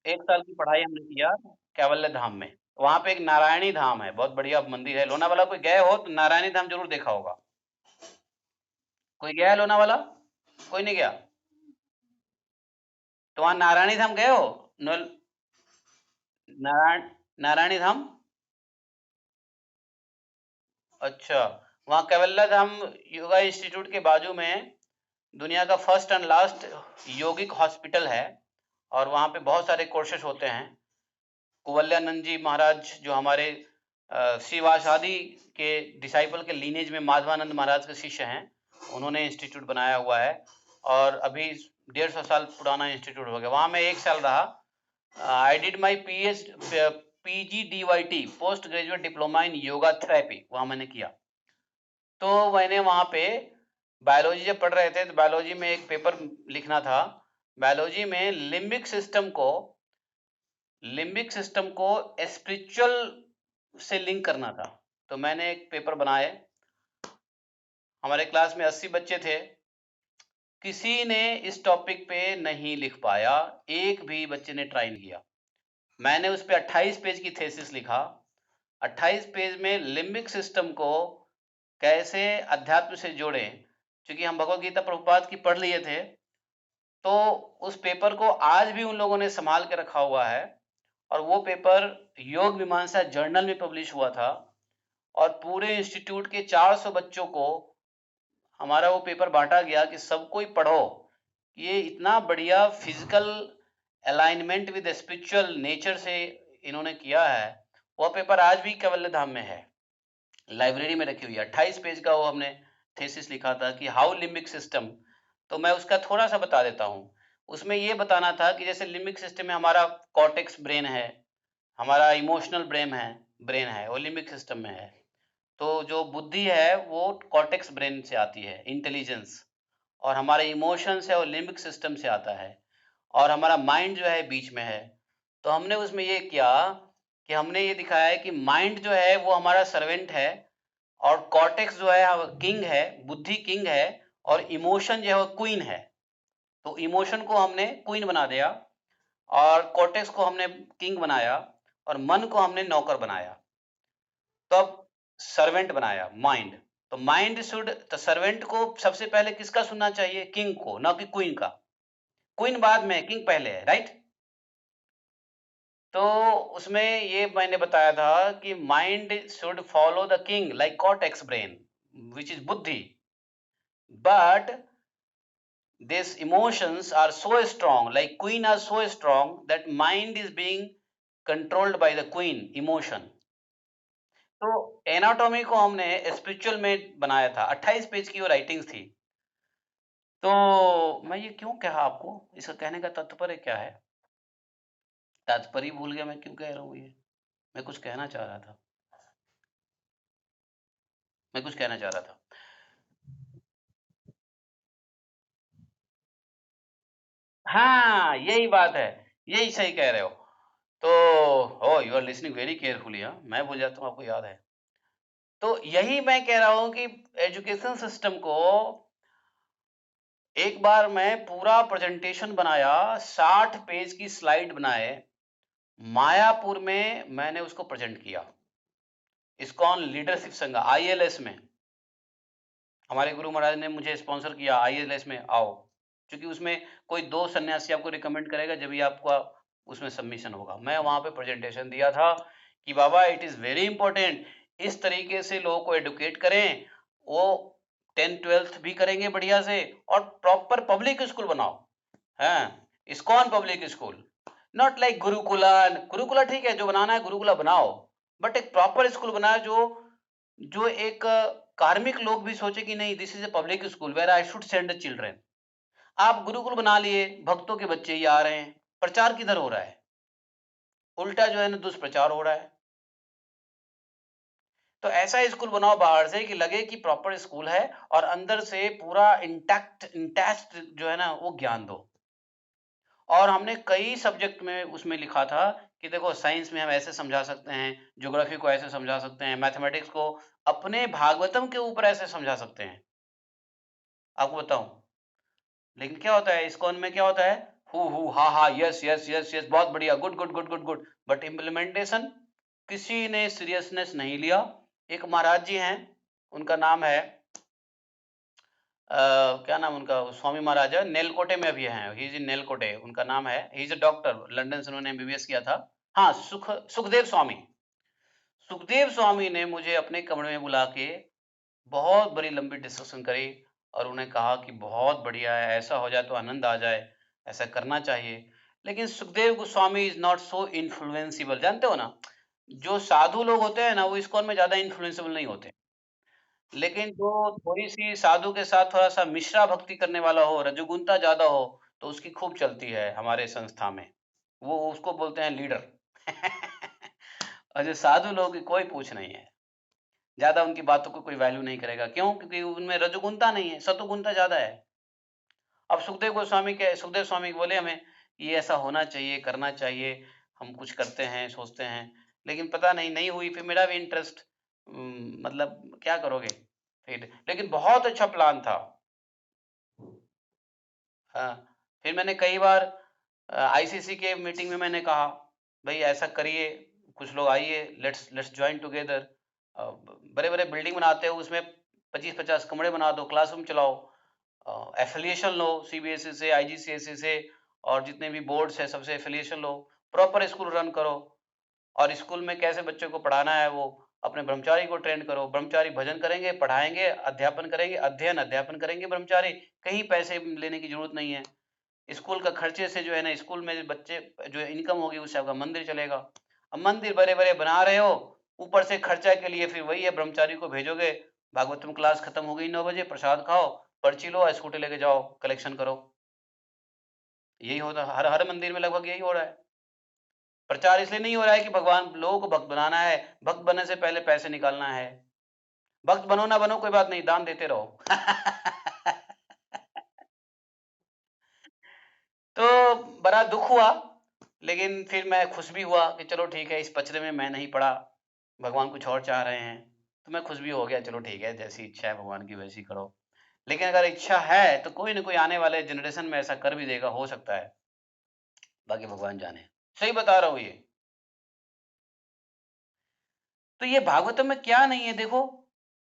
1 साल की पढ़ाई हमने किया कैवल्य धाम में। वहां पे एक नारायणी धाम है, बहुत बढ़िया मंदिर है। लोनावाला कोई गए हो तो नारायणी धाम जरूर देखा होगा। कोई गया है लोनावाला? कोई नहीं गया? तो वहां नारायणी धाम गए हो? नारायण नारायणी धाम। अच्छा, वहाँ कैवल्य धाम योगा इंस्टीट्यूट के बाजू में दुनिया का first and last yogic hospital है, और वहाँ पे बहुत सारे कोर्सेज होते हैं। कुवल्यानंद जी महाराज जो हमारे श्रीवासादि के डिसाइपल के लीनेज में माधवानंद महाराज के शिष्य हैं, उन्होंने इंस्टीट्यूट बनाया हुआ है, और अभी 150 साल पुराना इंस्टीट्यूट हो गया। वहाँ मैं 1 साल रहा। I did my PGDYT, post graduate diploma in yoga therapy, वहाँ मैंने किया। तो मैंने वहाँ पे बायोलॉजी जब पढ़ रहे थे, तो बायोलॉजी में एक पेपर लिखना था। बायोलॉजी में लिम्बिक सिस्टम को स्पिरिचुअल से लिंक करना था। तो मैंने एक पेपर बनाए। हमारे क्लास में 80 बच्चे थे, किसी ने इस टॉपिक पे नहीं लिख पाया, एक भी बच्चे ने ट्राई नहीं किया। मैंने उस पे 28 पेज की थेसिस लिखा। 28 पेज में लिम्बिक सिस्टम को कैसे अध्यात्म से जोड़ें, क्योंकि हम भगवत गीता प्रभुपाद की पढ़ लिए थे, तो उस पेपर को आज भी उन लोगों ने संभाल के रखा हुआ है। और वो पेपर योग मीमांसा जर्नल में पब्लिश हुआ था, और पूरे इंस्टीट्यूट के 400 बच्चों को हमारा वो पेपर बांटा गया कि सब कोई पढ़ो। ये इतना बढ़िया physical alignment with spiritual nature से इन्होंने किया है। वो पेपर आज भी कैवल्य धाम में है, लाइब्रेरी में रखी हुई है। 28 पेज का वो हमने थीसिस लिखा था कि हाउ लिम्बिक सिस्टम। तो मैं उसका थोड़ा सा बता देता हूँ। उसमें ये बताना था कि जैसे लिम्बिक सिस्टम में हमारा कॉर्टेक्स ब्रेन है, हमारा इमोशनल ब्रेन है, वो लिम्बिक सिस्टम में है। तो जो बुद्धि है वो कॉर्टेक्स ब्रेन से आती है, इंटेलिजेंस, और हमारे इमोशंस है और लिम्बिक सिस्टम से आता है, और हमारा माइंड जो है बीच में है। तो हमने उसमें ये किया कि हमने ये दिखाया है कि माइंड जो है वो हमारा सर्वेंट है, और कॉर्टेक्स जो है वो किंग है, बुद्धि किंग है, और इमोशन जो है वो क्वीन है। तो इमोशन को हमने क्वीन बना दिया, और कॉर्टेक्स को हमने किंग बनाया, और मन को हमने नौकर बनाया। तो अब सर्वेंट बनाया माइंड। तो माइंड शुड, तो सर्वेंट को सबसे पहले किसका सुनना चाहिए? किंग को, ना कि क्वीन का। क्वीन बाद में, किंग पहले है, राइट? तो उसमें ये मैंने बताया था कि mind should follow the king like cortex brain, which is बुद्धि, but these emotions are so strong, like queen are so strong that mind is being controlled by the queen emotion. तो anatomy को हमने spiritual में बनाया था, 28 page की वो writings थी। तो मैं ये क्यों कहा आपको, इसका कहने का तात्पर्य क्या है? तात्पर्य भूल गया मैं क्यों कह रहा हूँ ये। मैं कुछ कहना चाह रहा था, मैं कुछ कहना चाह रहा था। हाँ, यही बात है, यही सही कह रहे हो। तो oh you are listening very carefully, हाँ, मैं भूल जाता हूँ, आपको याद है। तो यही मैं कह रहा हूँ कि एजुकेशन सिस्टम को, एक बार मैं पूरा प्रेजेंटेशन बनाया, 60 पेज की स्लाइड बनाए, मायापुर में मैंने उसको प्रेजेंट किया, इस्कॉन लीडरशिप संघ आईएलएस में। हमारे गुरु महाराज ने मुझे स्पॉन्सर किया, आईएलएस में आओ, क्योंकि उसमें कोई 2 सन्यासी आपको रिकमेंड करेगा, जब भी आपका उसमें सबमिशन होगा। मैं वहां पे प्रेजेंटेशन दिया था कि बाबा इट इज वेरी इंपॉर्टेंट, इस तरीके से लोगों को एडुकेट करें, वो 10th 12th भी करेंगे बढ़िया से, और प्रॉपर पब्लिक स्कूल बनाओ। है, ISKCON public school, not like gurukula. Gurukula ठीक है, जो बनाना है गुरुकुला बनाओ, बट एक प्रॉपर स्कूल बनाओ जो जो एक कार्मिक लोग भी सोचे कि नहीं, this is a public school where I should send the children. आप गुरुकुल बना लिए, भक्तों के बच्चे ही आ रहे हैं, प्रचार किधर हो रहा है? उल्टा जो है ना दुष्प्रचार हो रहा है। तो ऐसा स्कूल बनाओ बाहर से कि लगे कि प्रॉपर स्कूल है, और अंदर से पूरा इंटैक्ट इंटैक्ट जो है ना वो ज्ञान दो। और हमने कई सब्जेक्ट में उसमें लिखा था कि देखो, साइंस में हम ऐसे समझा सकते हैं, ज्योग्राफी को ऐसे समझा सकते हैं, मैथमेटिक्स को अपने भागवतम के ऊपर ऐसे समझा सकते हैं। आपको बताऊं, लेकिन क्या होता है इस्कॉन में, क्या होता है, हु हा हा, यस यस यस यस, बहुत बढ़िया, good good good good good, but implementation किसी ने सीरियसनेस नहीं लिया। एक महाराज जी हैं, उनका नाम है क्या नाम उनका, स्वामी महाराज है, नेलकोटे में अभी हैं, ही इज इन नेलकोटे, उनका नाम है, he is a doctor, London से उन्होंने एमबीबीएस किया था। हाँ, सुखदेव स्वामी। सुखदेव स्वामी ने मुझे अपने कमरे में बुला के बहुत बड़ी लंबी डिस्कशन करी, और उन्हें कहा कि बहुत बढ़िया है, ऐसा हो जाए तो आनंद आ जाए, ऐसा करना चाहिए। लेकिन Sukhdev Goswami is not so influenceable, जानते हो ना, जो साधु लोग होते हैं ना वो इस्कॉन में ज्यादा इन्फ्लुएंसिबल नहीं होते, लेकिन जो थोड़ी सी साधु के साथ थोड़ा सा मिश्रा भक्ति करने वाला हो, रजोगुणता ज्यादा हो, तो उसकी खूब चलती है हमारे संस्था में, वो उसको बोलते हैं लीडर। और जो साधु लोग की कोई पूछ नहीं है, ज्यादा उनकी बातों को कोई वैल्यू नहीं करेगा, क्यों? क्योंकि उनमें रजोगुणता नहीं है, सतोगुणता ज्यादा है। अब सुखदेव स्वामी बोले हमें ये ऐसा होना चाहिए, करना चाहिए, हम कुछ करते हैं, सोचते हैं, लेकिन पता नहीं, नहीं हुई। फिर मेरा भी इंटरेस्ट, मतलब क्या करोगे फिर, लेकिन बहुत अच्छा प्लान था। हाँ, फिर मैंने कई बार आईसीसी के मीटिंग में मैंने कहा, भाई ऐसा करिए, कुछ लोग आइए, लेट्स लेट्स ज्वाइन टुगेदर, बड़े बड़े बिल्डिंग बनाते हो, उसमें 25-50 कमरे बना दो, क्लासरूम चलाओ, एफिलिएशन लो सीबीएसई से, आईजीसीएसई से, और जितने भी बोर्ड्स है सबसे एफिलिएशन लो, प्रॉपर स्कूल रन करो, और स्कूल में कैसे बच्चों को पढ़ाना है, वो अपने ब्रह्मचारी को ट्रेन करो, ब्रह्मचारी भजन करेंगे, पढ़ाएंगे, अध्यापन करेंगे, अध्ययन अध्यापन करेंगे ब्रह्मचारी, कहीं पैसे लेने की जरूरत नहीं है। स्कूल का खर्चे से जो है ना, स्कूल में बच्चे जो इनकम होगी उससे आपका मंदिर चलेगा। अब मंदिर बड़े बड़े बना रहे हो, ऊपर से खर्चा के लिए फिर वही है, ब्रह्मचारी को भेजोगे, भागवतम क्लास खत्म हो गई 9 बजे, प्रसाद खाओ, पर्ची लो, स्कूटी लेके जाओ, कलेक्शन करो। यही होता है, हर हर मंदिर में लगभग यही हो रहा है। प्रचार इसलिए नहीं हो रहा है कि भगवान लोगों को भक्त बनाना है, भक्त बनने से पहले पैसे निकालना है। भक्त बनो ना बनो कोई बात नहीं, दान देते रहो। तो बड़ा दुख हुआ, लेकिन फिर मैं खुश भी हुआ कि चलो ठीक है, इस पचड़े में मैं नहीं पड़ा, भगवान कुछ और चाह रहे हैं। तो मैं खुश भी हो गया, चलो ठीक है, जैसी इच्छा है भगवान की वैसी करो। लेकिन अगर इच्छा है तो कोई न कोई आने वाले जनरेशन में ऐसा कर भी देगा, हो सकता है, बाकी भगवान जाने। सही बता रहा हूँ ये। तो ये भागवतम में क्या नहीं है देखो,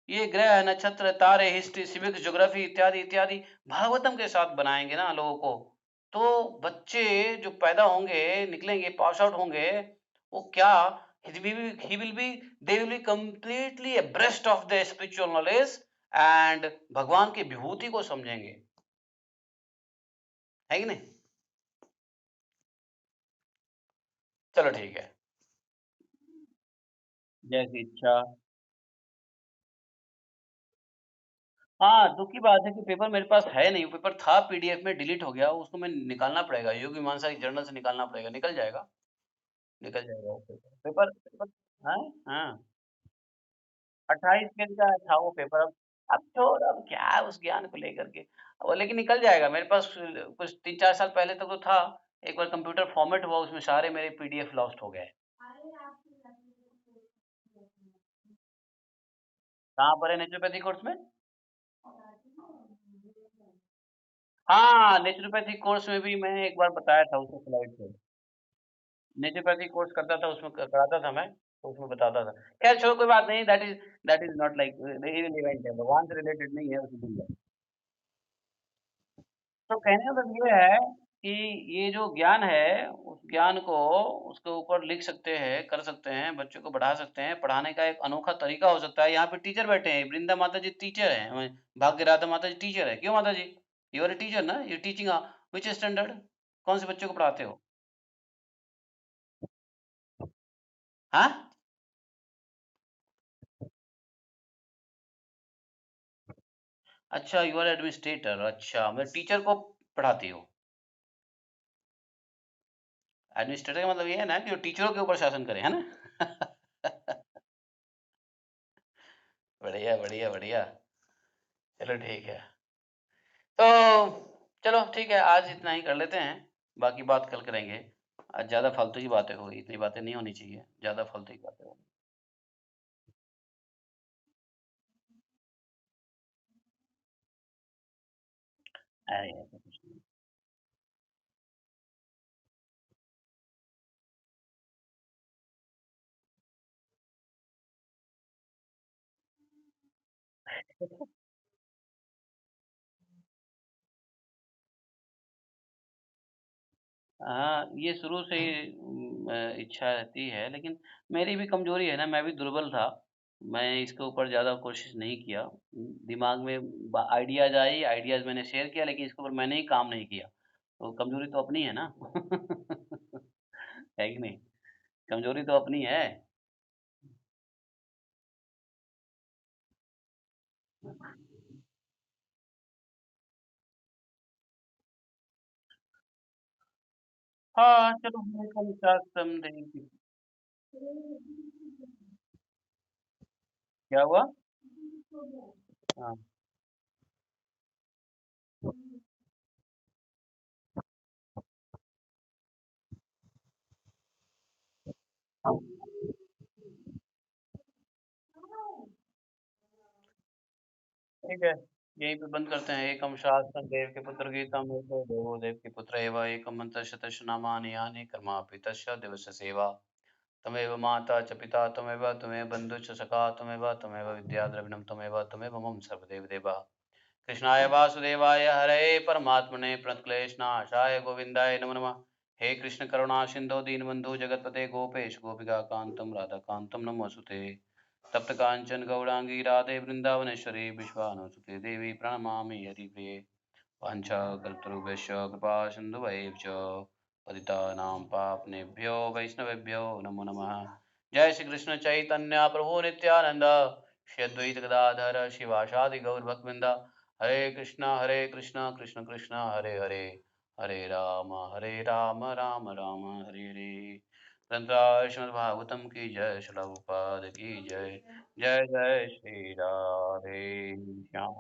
ये ग्रह, नक्षत्र, तारे, हिस्ट्री, सिविक्स, ज्योग्राफी इत्यादि इत्यादि भागवतम के साथ बनाएंगे ना लोगों को, तो बच्चे जो पैदा होंगे, निकलेंगे, पास आउट होंगे, वो क्या, he will be they will be completely abreast of the spiritual knowledge and भगवान की विभूति को समझेंगे, है कि नहीं? चलो ठीक है, जैसी इच्छा। हाँ, दुःख की बात है कि पेपर मेरे पास है नहीं, पेपर था पीडीएफ में, डिलीट हो गया, उसको मैं निकालना पड़ेगा, योगी मीमांसा की जर्नल से निकालना पड़ेगा, निकल जाएगा वो पेपर। पेपर पेपर हाँ, हाँ, 28 पेज का था वो पेपर। अब छोड़, अब क्या है उस ज्ञान को लेकर के, वो लेकिन निकल जाएगा मेरे पास। कुछ 3-4 साल पहले तक तो था, एक बार कंप्यूटर फॉर्मेट हुआ, उसमें सारे मेरे पीडीएफ लॉस्ट हो गए। कहाँ पर है नेचुरोपैथी कोर्स में? हाँ, नेचुरोपैथी कोर्स में भी मैंने एक बार बताया था उसको स्लाइड पे। नेचुरोपैथी कोर्स करता था, उसमें कराता था मैं, तो उसमें बताता था। खैर छोड़ो, कोई बात नहीं, that is not like irrelevant है, भगवान से रिलेटेड नहीं है उसमें। तो कहने का मतलब ये है कि ये जो ज्ञान है, उस ज्ञान को उसके ऊपर लिख सकते हैं, कर सकते हैं, बच्चों को बढ़ा सकते हैं, पढ़ाने का एक अनोखा तरीका हो सकता है। यहाँ पे टीचर बैठे हैं, वृंदा माता जी टीचर हैं, भाग्य राधा माता जी टीचर है, क्यों माता जी? यू आर ए टीचर ना, यू टीचिंग विच स्टैंडर्ड, कौन से बच्चों को पढ़ाते हो? हाँ, अच्छा, यू आर एडमिनिस्ट्रेटर, अच्छा, मैं टीचर को पढ़ाती हूँ। एडमिनिस्ट्रेटर का मतलब ये है ना कि वो टीचरों के ऊपर शासन करे, है ना? बढ़िया बढ़िया बढ़िया, चलो ठीक है। तो चलो ठीक है, आज इतना ही कर लेते हैं, बाकी बात कल करेंगे। आज ज़्यादा फालतू की बातें हो गई, इतनी बातें नहीं होनी चाहिए, ज़्यादा फालतू की बातें हो गई। अरे ऐसा कुछ नहीं। हाँ, ये शुरू से ही इच्छा रहती है, लेकिन मेरी भी कमज़ोरी है ना, मैं भी दुर्बल था। मैं इसके ऊपर ज़्यादा कोशिश नहीं किया। दिमाग में ब आइडियाज़ आई, आइडियाज़ मैंने शेयर किया, लेकिन इसके ऊपर मैंने ही काम नहीं किया। तो कमज़ोरी तो अपनी है ना। है कि नहीं? कमज़ोरी तो अपनी है। हाँ, चलो हमेशा विश्वास समझेंगे। क्या हुआ? हाँ, ठीक है, यहीं पे बंद करते हैं। एकम शास्त्रम देव के पुत्र गीतम, एको देवो देव के पुत्र एव एकम मंत्र शतश नामानि यानि कर्मापि तस्य दिवस्य सेवा। त्वमेव माता च पिता त्वमेव त्वमेव बन्धुश्च सखा त्वमेव त्वमेव विद्या द्रविणं त्वमेव त्वमेव मम सर्वदेव देवः। कृष्णाय वासुदेवाय हरये परमात्मने प्रणतक्लेशनाशाय गोविन्दाय नमो नमः। हे कृष्ण करुणा सिन्धो दीनबन्धो जगत्पते गोपेश गोपिका कान्तं राधाकान्तं नमोऽस्तुते। तप्त काञ्चन गौरांगी राधे वृन्दावनेश्वरी विश्वानुसुते देवी प्रणमामि हरिप्रिये। वाञ्छाकल्पतरुभ्यश्च कृपा सिन्धुभैव च पतितानां पावनेभ्यो वैष्णवेभ्यो नमो नमः। जय श्री कृष्ण चैतन्य प्रभु नित्यानंद, श्री अद्वैत गदाधर शिवासादि गौर भक्तवृंद। हरे कृष्ण कृष्ण कृष्ण हरे हरे, हरे राम राम राम हरे हरे। ग्रंथराज श्रीमद् भागवतम की जय, श्रील प्रभुपाद की जय। जय जय श्री राधे श्याम।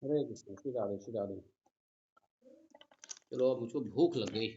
हरे कृष्ण, श्री राधे श्री राधे। चलो अब मुझको भूख लग गई।